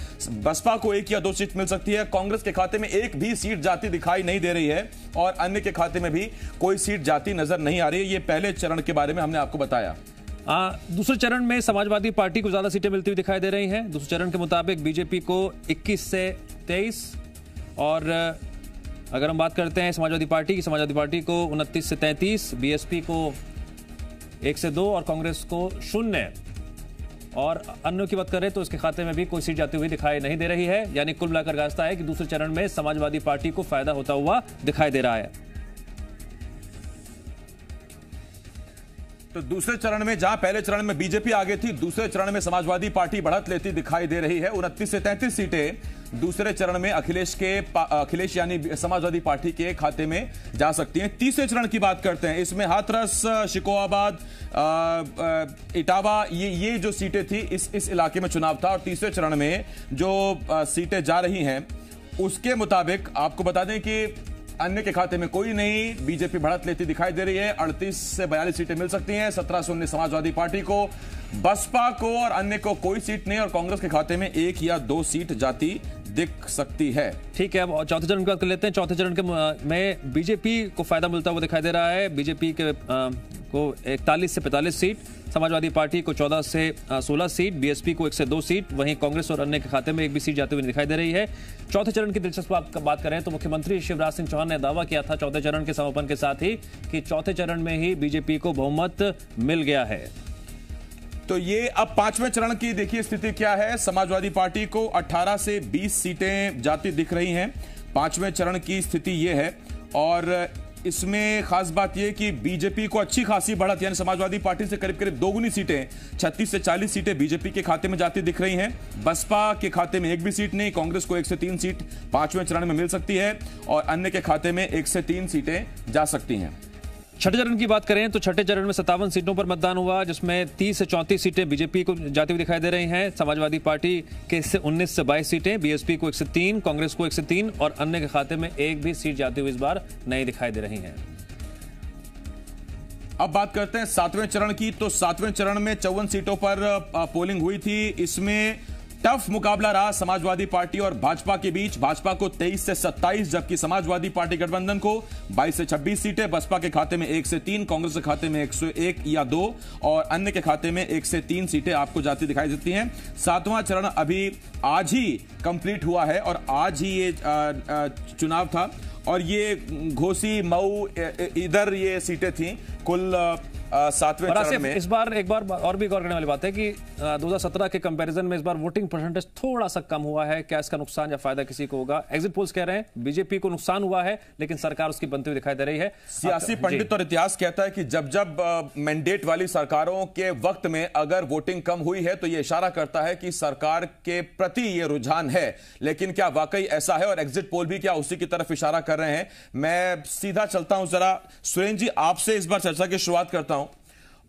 बसपा को 1 या 2 सीट मिल सकती है। कांग्रेस के खाते में 1 भी सीट जाती दिखाई नहीं दे रही है और अन्य के खाते में भी कोई सीट जाती नजर नहीं आ रही है। ये पहले चरण के बारे में हमने आपको बताया। दूसरे चरण में समाजवादी पार्टी को ज्यादा सीटें मिलती हुई दिखाई दे रही हैं। दूसरे चरण के मुताबिक बीजेपी को 21 से 23 और अगर हम बात करते हैं समाजवादी पार्टी को 29 से 33, बीएसपी को 1 से 2 और कांग्रेस को 0। और अन्यों की बात करें तो इसके खाते में भी कोई सीट जाती हुई दिखाई नहीं दे रही है। यानी कुल मिलाकर रास्ता है कि दूसरे चरण में समाजवादी पार्टी को फायदा होता हुआ दिखाई दे रहा है। तो दूसरे चरण में जहां पहले चरण में बीजेपी आगे थी, दूसरे चरण में समाजवादी पार्टी बढ़त लेती दिखाई दे रही है। 29 से 33 सीटें दूसरे चरण में अखिलेश यानी समाजवादी पार्टी के खाते में जा सकती हैं। तीसरे चरण की बात करते हैं, इसमें हाथरस, शिकोहाबाद, इटावा, ये जो सीटें थी इस इलाके में चुनाव था। और तीसरे चरण में जो सीटें जा रही हैं उसके मुताबिक आपको बता दें कि अन्य के खाते में कोई नहीं, बीजेपी बढ़त लेती दिखाई दे रही है। 38 से 42 सीटें मिल सकती हैं। 17 से 19 समाजवादी पार्टी को, बसपा को और अन्य को कोई सीट नहीं और कांग्रेस के खाते में 1 या 2 सीट जाती दिख सकती है। ठीक है, अब चौथे चरण की बात कर लेते हैं। चौथे चरण के में बीजेपी को फायदा मिलता हुआ दिखाई दे रहा है। बीजेपी के को 41 से 45 सीट, समाजवादी पार्टी को 14 से 16 सीट, बीएसपी को 1 से 2 सीट, वहीं कांग्रेस और अन्य के खाते में एक भी सीट जाते हुए दिखाई दे रही है। चौथे चरण की दिलचस्प बात करें तो मुख्यमंत्री शिवराज सिंह चौहान ने दावा किया था चौथे चरण के समापन के साथ ही कि चौथे चरण में ही बीजेपी को बहुमत मिल गया है। तो ये अब पांचवें चरण की देखिए स्थिति क्या है। समाजवादी पार्टी को 18 से 20 सीटें जाती दिख रही हैं। पांचवें चरण की स्थिति ये है और इसमें खास बात यह कि बीजेपी को अच्छी खासी बढ़त, यानी समाजवादी पार्टी से करीब करीब दोगुनी सीटें, 36 से 40 सीटें बीजेपी के खाते में जाती दिख रही हैं। बसपा के खाते में एक भी सीट नहीं। कांग्रेस को 1 से 3 सीट पांचवें चरण में मिल सकती है और अन्य के खाते में 1 से 3 सीटें जा सकती हैं। छठे चरण की बात करें तो छठे चरण में 57 सीटों पर मतदान हुआ, जिसमें 30 से 34 सीटें बीजेपी को जाती हुई दिखाई दे रही हैं। समाजवादी पार्टी के 19 से 22 सीटें, बीएसपी को 1 से 3, कांग्रेस को 1 से 3 और अन्य के खाते में एक भी सीट जाती हुई इस बार नहीं दिखाई दे रही हैं। अब बात करते हैं सातवें चरण की। तो सातवें चरण में 54 सीटों पर पोलिंग हुई थी। इसमें टफ मुकाबला रहा समाजवादी पार्टी और भाजपा के बीच। भाजपा को 23 से 27, जबकि समाजवादी पार्टी गठबंधन को 22 से 26 सीटें। बसपा के खाते में 1 से 3, कांग्रेस के खाते में 101 या 2 और अन्य के खाते में 1 से 3 सीटें आपको जाती दिखाई देती हैं। सातवां चरण अभी आज ही कंप्लीट हुआ है और आज ही ये चुनाव था और ये घोसी, मऊ, इधर ये सीटें थी कुल सातवें चरण में। इस बार एक बार और भी गौर करने वाली बात है कि 2017 के कंपैरिजन में इस बार वोटिंग परसेंटेज थोड़ा सा कम हुआ है। क्या इसका नुकसान या फायदा किसी को होगा? एग्जिट पोल्स कह रहे हैं बीजेपी को नुकसान हुआ है, लेकिन सरकार उसकी बनती हुई दिखाई दे रही है। सियासी पंडित और इतिहास कहता है कि जब मैंडेट वाली सरकारों के वक्त में अगर वोटिंग कम हुई है तो यह इशारा करता है कि सरकार के प्रति यह रुझान है। लेकिन क्या वाकई ऐसा है और एग्जिट पोल भी क्या उसी की तरफ इशारा कर रहे हैं? मैं सीधा चलता हूं, जरा सुरेंद्र जी आपसे इस बार चर्चा की शुरुआत करता हूं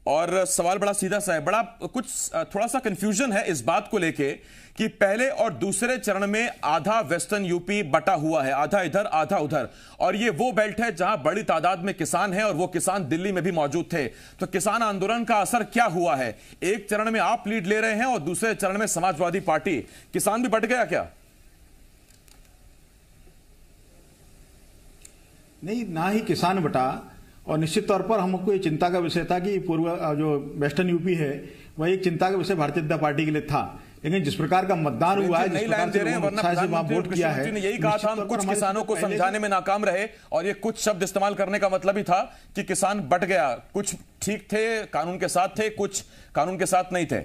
और सवाल बड़ा सीधा सा है। बड़ा कुछ थोड़ा सा कंफ्यूजन है इस बात को लेके कि पहले और दूसरे चरण में आधा वेस्टर्न यूपी बटा हुआ है, आधा इधर आधा उधर, और ये वो बेल्ट है जहां बड़ी तादाद में किसान हैं और वो किसान दिल्ली में भी मौजूद थे। तो किसान आंदोलन का असर क्या हुआ है? एक चरण में आप लीड ले रहे हैं और दूसरे चरण में समाजवादी पार्टी। किसान भी बट गया क्या? नहीं, ना ही किसान बटा और निश्चित तौर पर हमको ये चिंता का विषय था कि पूर्व जो वेस्टर्न यूपी है वह एक चिंता का विषय भारतीय जनता पार्टी के लिए था। लेकिन जिस प्रकार का मतदान हुआ है, जिस प्रकार से वहां वोट किया है, यही कहा था हम कुछ किसानों को समझाने में नाकाम रहे और ये कुछ शब्द इस्तेमाल करने का मतलब ही था कि किसान बट गया। कुछ ठीक थे, कानून के साथ थे, कुछ कानून के साथ नहीं थे।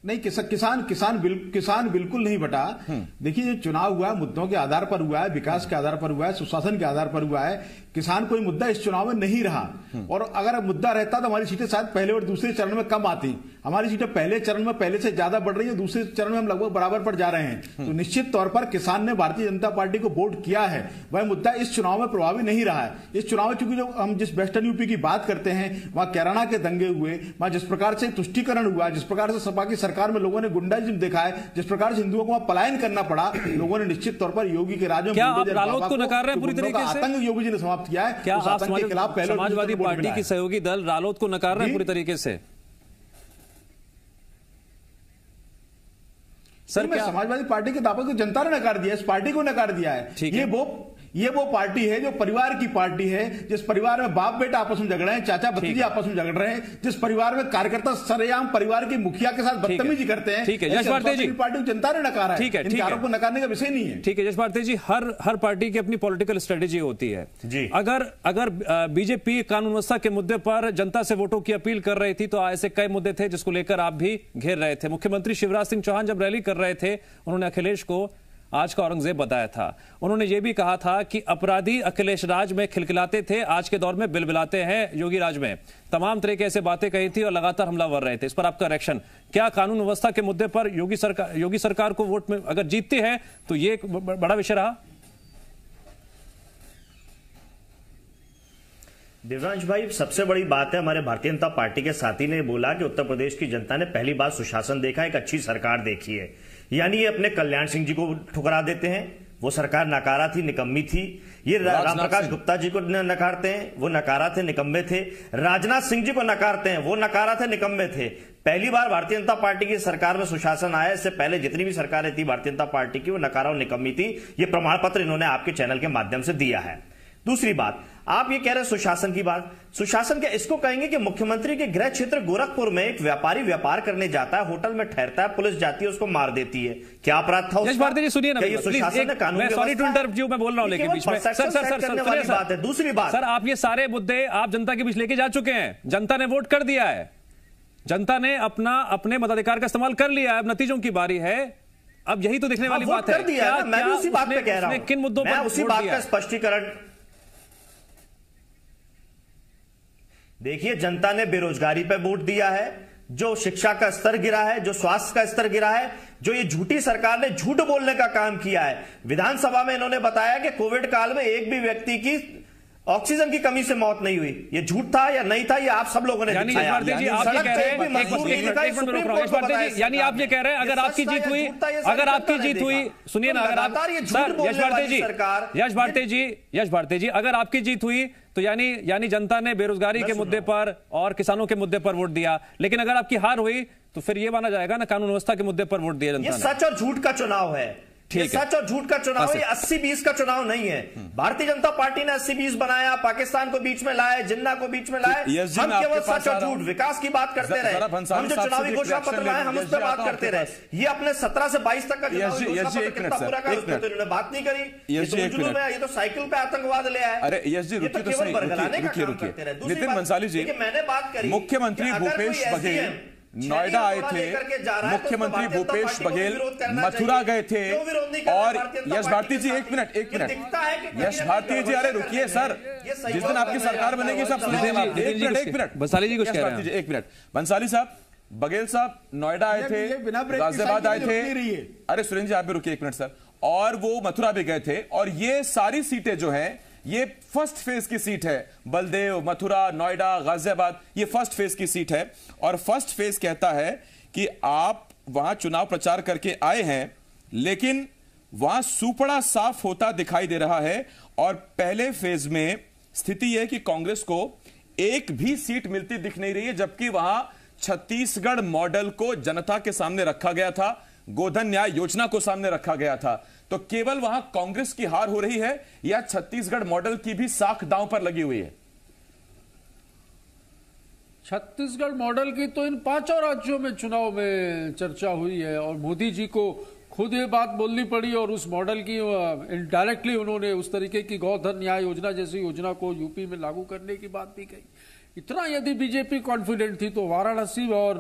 नहीं, किसान बिल्कुल नहीं बटा। देखिए, जो चुनाव हुआ है मुद्दों के आधार पर हुआ है, विकास के आधार पर हुआ है, सुशासन के आधार पर हुआ है। किसान कोई मुद्दा इस चुनाव में नहीं रहा और अगर मुद्दा रहता तो हमारी सीटें शायद पहले और दूसरे चरण में कम आती। हमारी सीटें पहले चरण में पहले से ज्यादा बढ़ रही है, दूसरे चरण में हम लगभग बराबर पर जा रहे हैं। तो निश्चित तौर पर किसान ने भारतीय जनता पार्टी को वोट किया है, वह मुद्दा इस चुनाव में प्रभावी नहीं रहा है। इस चुनाव में चूंकि जो हम जिस वेस्टर्न यूपी की बात करते हैं, वहां कैराना के दंगे हुए, वहां जिस प्रकार से तुष्टीकरण हुआ, जिस प्रकार से सपा की सरकार में लोगों ने गुंडाइज्म देखा है, जिस प्रकार से हिंदुओं को वहां पलायन करना पड़ा, लोगों ने निश्चित तौर पर योगी के राज में रालोद को नकार रहे हैं पूरी तरीके से? आतंक योगी जी ने समाप्त किया है। क्या आप समाजवादी पार्टी की सहयोगी दल रालोद को नकार रहे हैं पूरी तरीके से? सर, मैं समाजवादी पार्टी के दावे को जनता ने नकार दिया, इस पार्टी को नकार दिया है। ये वो पार्टी है जो परिवार की पार्टी है, जिस परिवार में बाप बेटा आपस में झगड़ रहे हैं, चाचा भतीजे आपस में झगड़ रहे हैं, जिस परिवार में कार्यकर्ता सरेआम परिवार के मुखिया के साथ बदतमीजी करते हैं। ठीक है यश भारती जी, पार्टी को जनता ने नकारा है। ठीक है, इन को नकारने का विषय नहीं है। ठीक है यश भारती जी, हर पार्टी की अपनी पॉलिटिकल स्ट्रेटेजी होती है जी। अगर बीजेपी कानून व्यवस्था के मुद्दे पर जनता से वोटों की अपील कर रही थी तो ऐसे कई मुद्दे थे जिसको लेकर आप भी घेर रहे थे। मुख्यमंत्री शिवराज सिंह चौहान जब रैली कर रहे थे, उन्होंने अखिलेश को आज का औरंगजेब बताया था। उन्होंने यह भी कहा था कि अपराधी अखिलेश राज में खिलखिलाते थे, आज के दौर में बिलबिलाते हैं योगी राज में। तमाम तरह की ऐसे बातें कही थी और लगातार हमलावर रहे थे। इस पर आपका रिएक्शन क्या? कानून व्यवस्था के मुद्दे पर योगी सरकार को वोट में अगर जीतते हैं तो यह एक बड़ा विषय रहा। दिव्यांश भाई, सबसे बड़ी बात है, हमारे भारतीय जनता पार्टी के साथी ने बोला कि उत्तर प्रदेश की जनता ने पहली बार सुशासन देखा, एक अच्छी सरकार देखी है। यानी ये अपने कल्याण सिंह जी को ठुकरा देते हैं, वो सरकार नकारा थी, निकम्मी थी। ये राम प्रकाश गुप्ता जी को नकारते हैं, वो नकारा थे, निकम्मे थे। राजनाथ सिंह जी को नकारते हैं, वो नकारा थे, निकम्मे थे। पहली बार भारतीय जनता पार्टी की सरकार में सुशासन आया। इससे पहले जितनी भी सरकारें थी भारतीय जनता पार्टी की, वो नकारा और निकम्मी थी। ये प्रमाण पत्र इन्होंने आपके चैनल के माध्यम से दिया है। दूसरी बात, आप ये कह रहे हैं सुशासन की बात, सुशासन क्या इसको कहेंगे कि मुख्यमंत्री के गृह क्षेत्र गोरखपुर में एक व्यापारी व्यापार करने जाता है, होटल में ठहरता है, पुलिस जाती है, उसको मार देती है, क्या अपराध था उसका? भारती जी सुनिए ना, सॉरी टू इंटरप्ट यू, मैं बोल रहा हूं लेकिन बीच में सर बात है। दूसरी बात सर, आप ये सारे मुद्दे आप जनता के बीच लेके जा चुके हैं, जनता ने वोट कर दिया है, जनता ने अपने मताधिकार का इस्तेमाल कर लिया है, अब नतीजों की बारी है। अब यही तो देखने वाली बात है। मैं भी उसी बात पे कह रहा हूं, किन मुद्दों पर उसी बात का स्पष्टीकरण। देखिए, जनता ने बेरोजगारी पे वोट दिया है, जो शिक्षा का स्तर गिरा है, जो स्वास्थ्य का स्तर गिरा है, जो ये झूठी सरकार ने झूठ बोलने का काम किया है। विधानसभा में इन्होंने बताया कि कोविड काल में एक भी व्यक्ति की ऑक्सीजन की कमी से मौत नहीं हुई। ये झूठ था या नहीं था, ये आप सब लोगों ने दिखाया। यानी आप ये कह रहे हैं अगर आपकी जीत हुई, सुनिए ना, यश भारती जी, अगर आपकी जीत हुई तो यानी जनता ने बेरोजगारी के मुद्दे पर और किसानों के मुद्दे पर वोट दिया, लेकिन अगर आपकी हार हुई तो फिर ये माना जाएगा ना कानून व्यवस्था के मुद्दे पर वोट दिया जनता ने। सच और झूठ का चुनाव है, ये सच और झूठ का चुनाव है, 80-20 का चुनाव नहीं है। भारतीय जनता पार्टी ने 80-20 बनाया, पाकिस्तान को बीच में लाया, जिन्ना को बीच में लाए। हम केवल सच और झूठ, विकास की बात करते रहे। हम जो चुनावी घोषणा पत्र लाए, हम उस पर बात करते रहे। ये अपने 17 से 22 तक का चुनावी घोषणा पत्र कितना पूरा कर, उस पर तो इन्होंने बात नहीं करी। ये तो साइकिल पे आतंकवाद ले आए। अरे यश जी, रुकिए तो सही, रुकिए। नितिन बंसाली जी, मैंने बात करी, मुख्यमंत्री भूपेश बघेल नोएडा आए थे, मुख्यमंत्री भूपेश बघेल मथुरा गए थे, और यश भारती जी एक मिनट, यश भारती जी, अरे रुकिए सर, जिस दिन आपकी सरकार बनेगी सब सुनेंगे। एक मिनट बंसाली जी, कुछ कह रहे हैं, एक मिनट बंसाली साहब, बघेल साहब नोएडा आए थे, गाजियाबाद आए थे, अरे सुरेंद्र जी आप भी रुकिए एक मिनट सर, और वो मथुरा भी गए थे, और ये सारी सीटें जो हैं ये फर्स्ट फेज की सीट है। बलदेव, मथुरा, नोएडा, गाजियाबाद, ये फर्स्ट फेज की सीट है, और फर्स्ट फेज कहता है कि आप वहां चुनाव प्रचार करके आए हैं, लेकिन वहां सुपड़ा साफ होता दिखाई दे रहा है। और पहले फेज में स्थिति यह कि कांग्रेस को एक भी सीट मिलती दिख नहीं रही है, जबकि वहां छत्तीसगढ़ मॉडल को जनता के सामने रखा गया था, गोधन न्याय योजना को सामने रखा गया था। तो केवल वहां कांग्रेस की हार हो रही है या छत्तीसगढ़ मॉडल की भी साख दांव पर लगी हुई है? छत्तीसगढ़ मॉडल की तो इन 5 राज्यों में चुनाव में चर्चा हुई है, और मोदी जी को खुद ये बात बोलनी पड़ी, और उस मॉडल की इनडायरेक्टली उन्होंने उस तरीके की गोधन न्याय योजना जैसी योजना को यूपी में लागू करने की बात भी कही। इतना यदि बीजेपी कॉन्फिडेंट थी तो वाराणसी और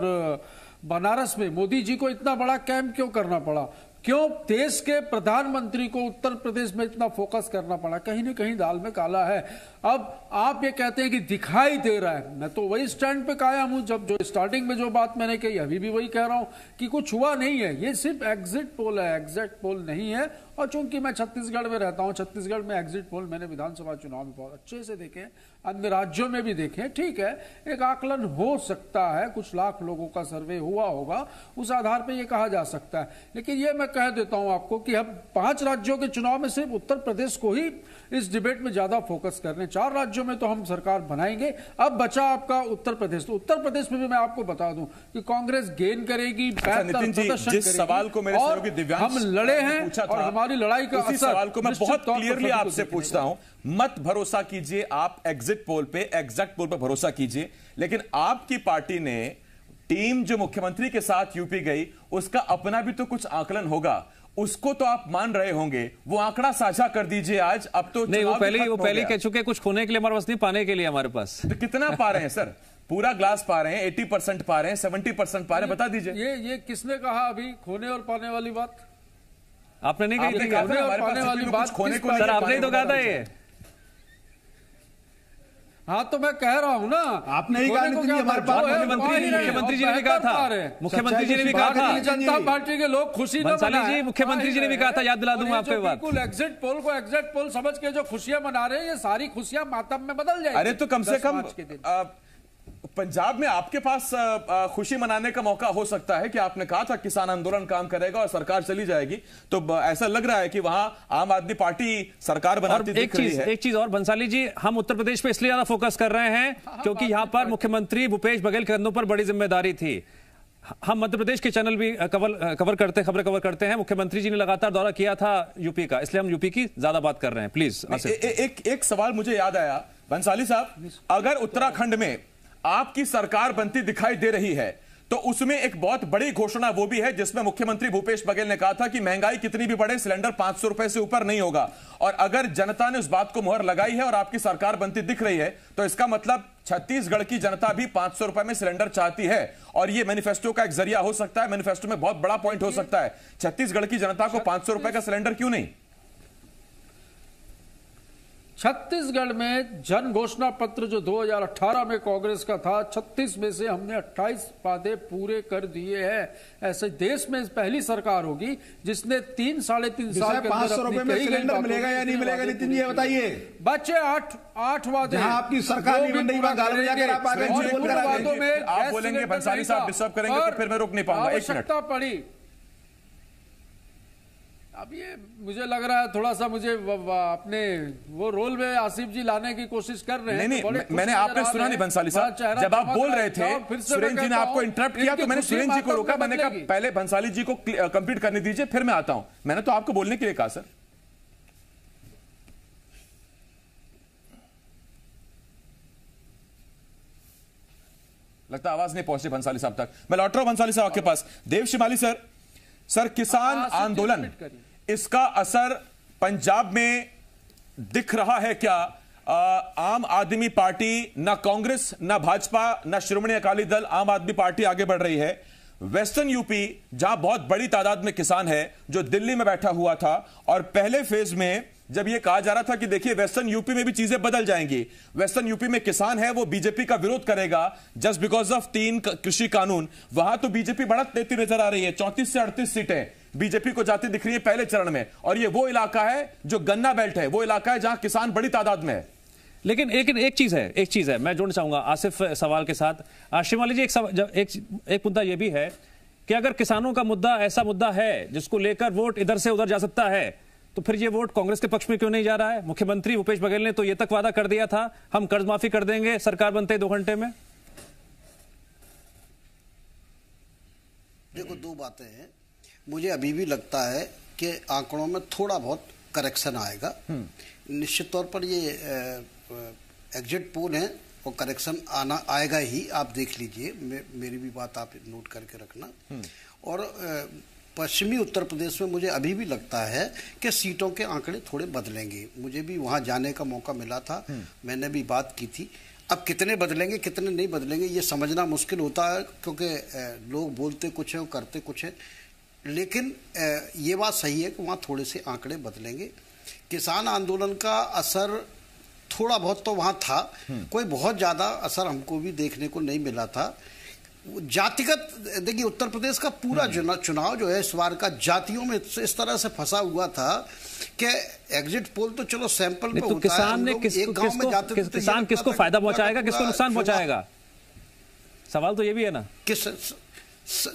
बनारस में मोदी जी को इतना बड़ा कैंप क्यों करना पड़ा? क्यों देश के प्रधानमंत्री को उत्तर प्रदेश में इतना फोकस करना पड़ा? कहीं ना कहीं दाल में काला है। अब आप ये कहते हैं कि दिखाई दे रहा है, मैं तो वही स्टैंड पे कायम हूं, जब जो स्टार्टिंग में जो बात मैंने कही अभी भी वही कह रहा हूं कि कुछ हुआ नहीं है। ये सिर्फ एग्जिट पोल है, एग्जैक्ट पोल नहीं है। और चूंकि मैं छत्तीसगढ़ में रहता हूं, छत्तीसगढ़ में एग्जिट पोल मैंने विधानसभा चुनाव में बहुत अच्छे से देखे, अन्य राज्यों में भी देखे। ठीक है, एक आकलन हो सकता है, कुछ लाख लोगों का सर्वे हुआ होगा, उस आधार पर यह कहा जा सकता है। लेकिन यह मैं कह देता हूं आपको कि हम 5 राज्यों के चुनाव में सिर्फ उत्तर प्रदेश को ही इस डिबेट में ज्यादा फोकस कर रहे हैं। 4 राज्यों में तो हम सरकार बनाएंगे। अब बचा आपका उत्तर प्रदेश, तो उत्तर प्रदेश में भी मैं आपको बता दूं कि कांग्रेस गेन करेगी, जिस सवाल को मेरे सहयोगी दिव्यांश हम लड़े हैं और हमारी लड़ाई का उसी सवाल को मैं बहुत क्लियरली आपसे पूछता हूं। मत भरोसा कीजिए आप एग्जिट पोल पे, एग्जैक्ट पोल पे भरोसा कीजिए, लेकिन आपकी पार्टी ने टीम जो मुख्यमंत्री के साथ यूपी गई उसका अपना भी तो कुछ आकलन होगा, उसको तो आप मान रहे होंगे, वो आंकड़ा साझा कर दीजिए आज। अब तो नहीं, वो पहले कह चुके कुछ खोने के लिए हमारे पास नहीं, पाने के लिए हमारे पास। तो कितना पा रहे हैं सर? पूरा ग्लास पा रहे हैं, 80% पा रहे हैं, 70% पा रहे हैं, बता दीजिए। ये किसने कहा अभी खोने और पाने वाली बात? आपने नहीं कही? खोने और पाने वाली बात खोने को सर आपने ही तो कहा था ये। हाँ तो मैं कह रहा हूँ ना, आपने ही कहा, मुख्यमंत्री जी ने भी कहा था, मुख्यमंत्री जी ने भी कहा था, जनता पार्टी के लोग खुशी जी, मुख्यमंत्री जी ने भी कहा था, याद दिला दूंगा आपको बात। बिल्कुल एग्जिट पोल को एग्जैक्ट पोल समझ के जो खुशियां मना रहे हैं, ये सारी खुशियां मातम में बदल जाएगी। अरे तो कम से कम पंजाब में आपके पास खुशी मनाने का मौका हो सकता है कि आपने कहा था किसान आंदोलन काम करेगा और सरकार चली जाएगी, तो ऐसा लग रहा है कि वहां आम आदमी पार्टी सरकार बनाती दिख रही है। एक चीज और बंसाली जी, हम उत्तर प्रदेश पे इसलिए ज्यादा फोकस कर रहे हैं क्योंकि यहां पर मुख्यमंत्री भूपेश बघेल के कंधों पर बड़ी जिम्मेदारी थी। हम मध्य प्रदेश के चैनल भी खबरें कवर करते हैं। मुख्यमंत्री जी ने लगातार दौरा किया था यूपी का, इसलिए हम यूपी की ज्यादा बात कर रहे हैं। प्लीज एक सवाल मुझे याद आया बंसाली साहब, अगर उत्तराखंड में आपकी सरकार बनती दिखाई दे रही है तो उसमें एक बहुत बड़ी घोषणा वो भी है जिसमें मुख्यमंत्री भूपेश बघेल ने कहा था कि महंगाई कितनी भी बढ़े सिलेंडर 500 रुपए से ऊपर नहीं होगा। और अगर जनता ने उस बात को मुहर लगाई है और आपकी सरकार बनती दिख रही है तो इसका मतलब छत्तीसगढ़ की जनता भी 500 रुपए में सिलेंडर चाहती है और यह मैनिफेस्टो का एक जरिया हो सकता है। मैनिफेस्टो में बहुत बड़ा पॉइंट हो सकता है। छत्तीसगढ़ की जनता को 500 रुपए का सिलेंडर क्यों नहीं? छत्तीसगढ़ में जन घोषणा पत्र जो 2018 में कांग्रेस का था, 36 में से हमने 28 वादे पूरे कर दिए हैं। ऐसे देश में पहली सरकार होगी जिसने 3-3.5 साल के अंदर 500 रुपए में सिलेंडर मिलेगा या नहीं मिलेगा नितिन जी ये बताइए। बच्चे 8 वादे, आपकी सरकार नहीं बन रही, आप बोलेंगे बंसाली साहब डिस्टर्ब करेंगे तो फिर मैं रोक नहीं पाऊंगा। आवश्यकता पड़ी। अब ये मुझे लग रहा है थोड़ा सा मुझे अपने वो रोल में आसिफ जी लाने की कोशिश कर रहे हैं। नहीं, मैंने आपने सुना नहीं बंसाली साहब, जब आप बोल रहे थे सुरेंद्र जी ने आपको इंटरप्ट किया तो मैंने सुरेंद्र जी को रोका। मैंने कहा पहले बंसाली जी को कंप्लीट करने दीजिए फिर मैं आता हूं। मैंने तो आपको बोलने के लिए कहा सर। लगता आवाज नहीं पहुंची बंसाली साहब तक। मैं लौट रहा हूं बंसाली साहब आपके पास। देव शिमाली सर, किसान आंदोलन इसका असर पंजाब में दिख रहा है क्या? आम आदमी पार्टी, ना कांग्रेस, ना भाजपा, ना श्रोमणी अकाली दल, आम आदमी पार्टी आगे बढ़ रही है। वेस्टर्न यूपी जहां बहुत बड़ी तादाद में किसान है जो दिल्ली में बैठा हुआ था और पहले फेज में जब यह कहा जा रहा था कि देखिए वेस्टर्न यूपी में भी चीजें बदल जाएंगी, वेस्टर्न यूपी में किसान है वो बीजेपी का विरोध करेगा जस्ट बिकॉज ऑफ 3 कृषि कानून, वहां तो बीजेपी बढ़त लेती नजर आ रही है। 34 से 38 सीटें बीजेपी को जाती दिख रही है पहले चरण में। और ये वो इलाका है जो गन्ना बेल्ट है, वो इलाका है जहां किसान बड़ी तादाद में है। लेकिन एक चीज है मैं जोड़ना चाहूंगा आसिफ सवाल के साथ। शिमाली जी एक मुद्दा यह भी है कि अगर किसानों का मुद्दा ऐसा मुद्दा है जिसको लेकर वोट इधर से उधर जा सकता है तो फिर ये वोट कांग्रेस के पक्ष में क्यों नहीं जा रहा है? मुख्यमंत्री भूपेश बघेल ने तो ये तक वादा कर दिया था हम कर्ज माफी कर देंगे सरकार बनते 2 घंटे में। देखो, 2 बातें हैं। मुझे अभी भी लगता है कि आंकड़ों में थोड़ा बहुत करेक्शन आएगा। निश्चित तौर पर ये एग्जिट पोल है और करेक्शन आएगा ही, आप देख लीजिए। मेरी भी बात आप नोट करके रखना। और पश्चिमी उत्तर प्रदेश में मुझे अभी भी लगता है कि सीटों के आंकड़े थोड़े बदलेंगे। मुझे भी वहां जाने का मौका मिला था, मैंने भी बात की थी। अब कितने बदलेंगे कितने नहीं बदलेंगे ये समझना मुश्किल होता है क्योंकि लोग बोलते कुछ है और करते कुछ है। लेकिन ये बात सही है कि वहाँ थोड़े से आंकड़े बदलेंगे। किसान आंदोलन का असर थोड़ा बहुत तो वहाँ था, कोई बहुत ज़्यादा असर हमको भी देखने को नहीं मिला था। जातिगत देखिए, उत्तर प्रदेश का पूरा चुनाव जो है इस बार का जातियों में इस तरह से फंसा हुआ था कि एग्जिट पोल तो चलो सैंपल पे तो होता है। किसान ने किसान किसको फायदा पहुंचाएगा, किसको नुकसान पहुंचाएगा? सवाल तो ये भी है ना।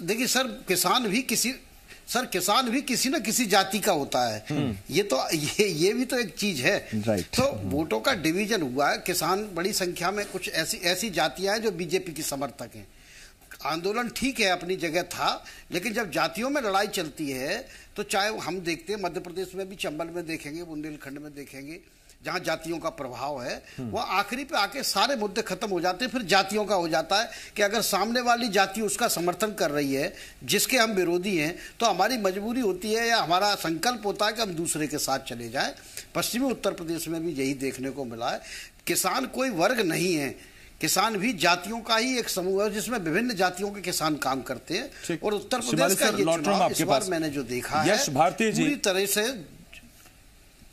देखिए सर, किसान भी किसी ना किसी जाति का होता है। ये भी तो एक चीज है। तो वोटों का डिवीजन हुआ है। किसान बड़ी संख्या में, कुछ ऐसी जातियां हैं जो बीजेपी की समर्थक हैं। आंदोलन ठीक है, अपनी जगह था, लेकिन जब जातियों में लड़ाई चलती है तो चाहे हम देखते हैं मध्य प्रदेश में भी, चंबल में देखेंगे, बुंदेलखंड में देखेंगे, जहां जातियों का प्रभाव है, वह आखिरी पे आके सारे मुद्दे खत्म हो जाते हैं। फिर जातियों का हो जाता है कि अगर सामने वाली जाति उसका समर्थन कर रही है जिसके हम विरोधी हैं, तो हमारी मजबूरी होती है या हमारा संकल्प होता है कि हम दूसरे के साथ चले जाएं। पश्चिमी उत्तर प्रदेश में भी यही देखने को मिला है। किसान कोई वर्ग नहीं है, किसान भी जातियों का ही एक समूह है जिसमें विभिन्न जातियों के किसान काम करते हैं। और उत्तर प्रदेश का ये चुनाव इस बार मैंने जो देखा है, यश भारती जी पूरी तरह से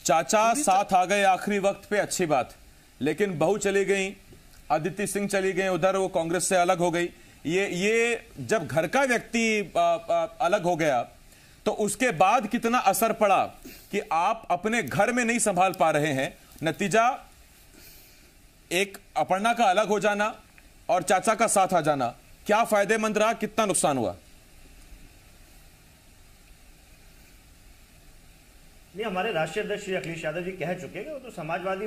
चाचा साथ आ गए आखिरी वक्त पे, अच्छी बात। लेकिन बहू चली गई, अदिति सिंह चली गई उधर, वो कांग्रेस से अलग हो गई। ये जब घर का व्यक्ति अलग हो गया तो उसके बाद कितना असर पड़ा कि आप अपने घर में नहीं संभाल पा रहे हैं। नतीजा एक अपर्णा का अलग हो जाना और चाचा का साथ आ जाना, क्या फायदेमंद रहा, कितना नुकसान हुआ? नहीं, हमारे राष्ट्रीय अध्यक्ष श्री अखिलेश यादव जी कह चुके हैं कि वो तो समाजवादी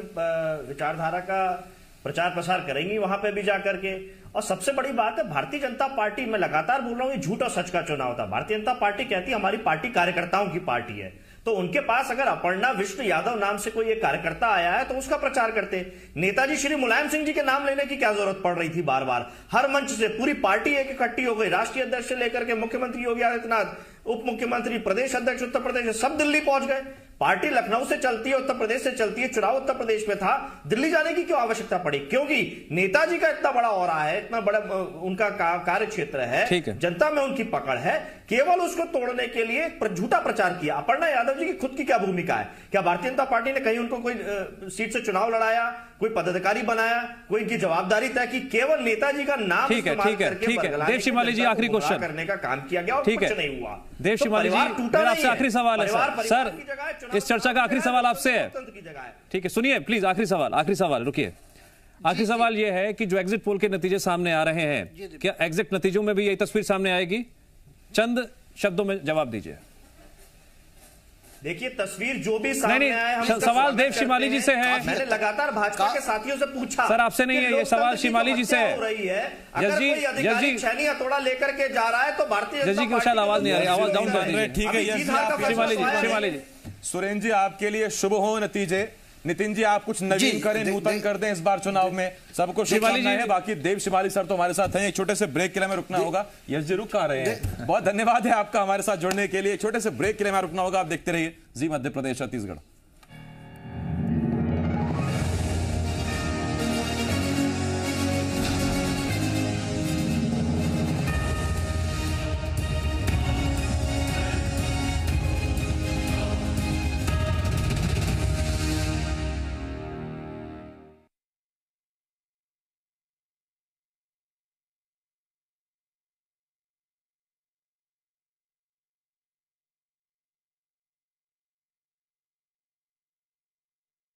विचारधारा का प्रचार प्रसार करेंगी वहां पे भी जाकर के। और सबसे बड़ी बात है, भारतीय जनता पार्टी, मैं लगातार बोल रहा हूं, ये झूठ और सच का चुनाव था। भारतीय जनता पार्टी कहती है हमारी पार्टी कार्यकर्ताओं की पार्टी है, तो उनके पास अगर अपर्णा विष्णु यादव नाम से कोई एक कार्यकर्ता आया है तो उसका प्रचार करते। नेताजी श्री मुलायम सिंह जी के नाम लेने की क्या जरूरत पड़ रही थी बार बार? हर मंच से पूरी पार्टी एक इकट्ठी हो गई, राष्ट्रीय अध्यक्ष से लेकर के मुख्यमंत्री योगी आदित्यनाथ, उप मुख्यमंत्री, प्रदेश अध्यक्ष उत्तर प्रदेश, सब दिल्ली पहुंच गए। पार्टी लखनऊ से चलती है, उत्तर प्रदेश से चलती है, चुनाव उत्तर प्रदेश में था, दिल्ली जाने की क्यों आवश्यकता पड़ी? क्योंकि नेताजी का इतना बड़ा ऑरा है, इतना बड़ा उनका कार्य क्षेत्र है, जनता में उनकी पकड़ है, केवल उसको तोड़ने के लिए झूठा प्रचार किया। अपर्णा यादव जी की खुद की क्या भूमिका है? क्या भारतीय जनता पार्टी ने कहीं उनको कोई सीट से चुनाव लड़ाया, कोई पदाधिकारी बनाया, कोई इनकी जवाबदारी तय की? केवल नेताजी का नाम इस्तेमाल करके देव शिमाली जी आखिरी क्वेश्चन करने का काम किया गया और कुछ नहीं हुआ। देव शिमाली जी, मेरा आपसे आखिरी सवाल है सर, इस चर्चा का आखिरी सवाल आपसे है। ठीक है, सुनिए प्लीज, आखिरी सवाल रुकिए। आखिरी सवाल यह है कि जो एग्जिट पोल के नतीजे सामने आ रहे हैं, क्या एग्जिट नतीजों में भी यही तस्वीर सामने आएगी? चंद शब्दों में जवाब दीजिए। देखिए, तस्वीर जो भी सामने आए, सवाल देव शिमाली जी से है। मैंने लगातार भाजपा के साथियों से पूछा। सर आपसे नहीं है, ये सवाल शिमाली जी से है। जज जी छैनी हथौड़ा लेकर के जा रहा है तो भारतीय जनता पार्टी, शायद आवाज नहीं आ रही, आवाज डाउन कर दीजिए। ठीक है, शिमाली जी, सुरेंद्र जी आपके लिए शुभ हो नतीजे। नितिन जी आप कुछ नवीन करें, नूतन कर दें इस बार चुनाव में, सबको शुभकामनाएं हैं। बाकी देव शिमाली सर तो हमारे साथ हैं, एक छोटे से ब्रेक के लिए हमें रुकना होगा। यश जी रुक कहां रहे हैं? बहुत धन्यवाद है आपका हमारे साथ जुड़ने के लिए। छोटे से ब्रेक के लिए हमें रुकना होगा। आप देखते रहिए जी मध्य प्रदेश छत्तीसगढ़।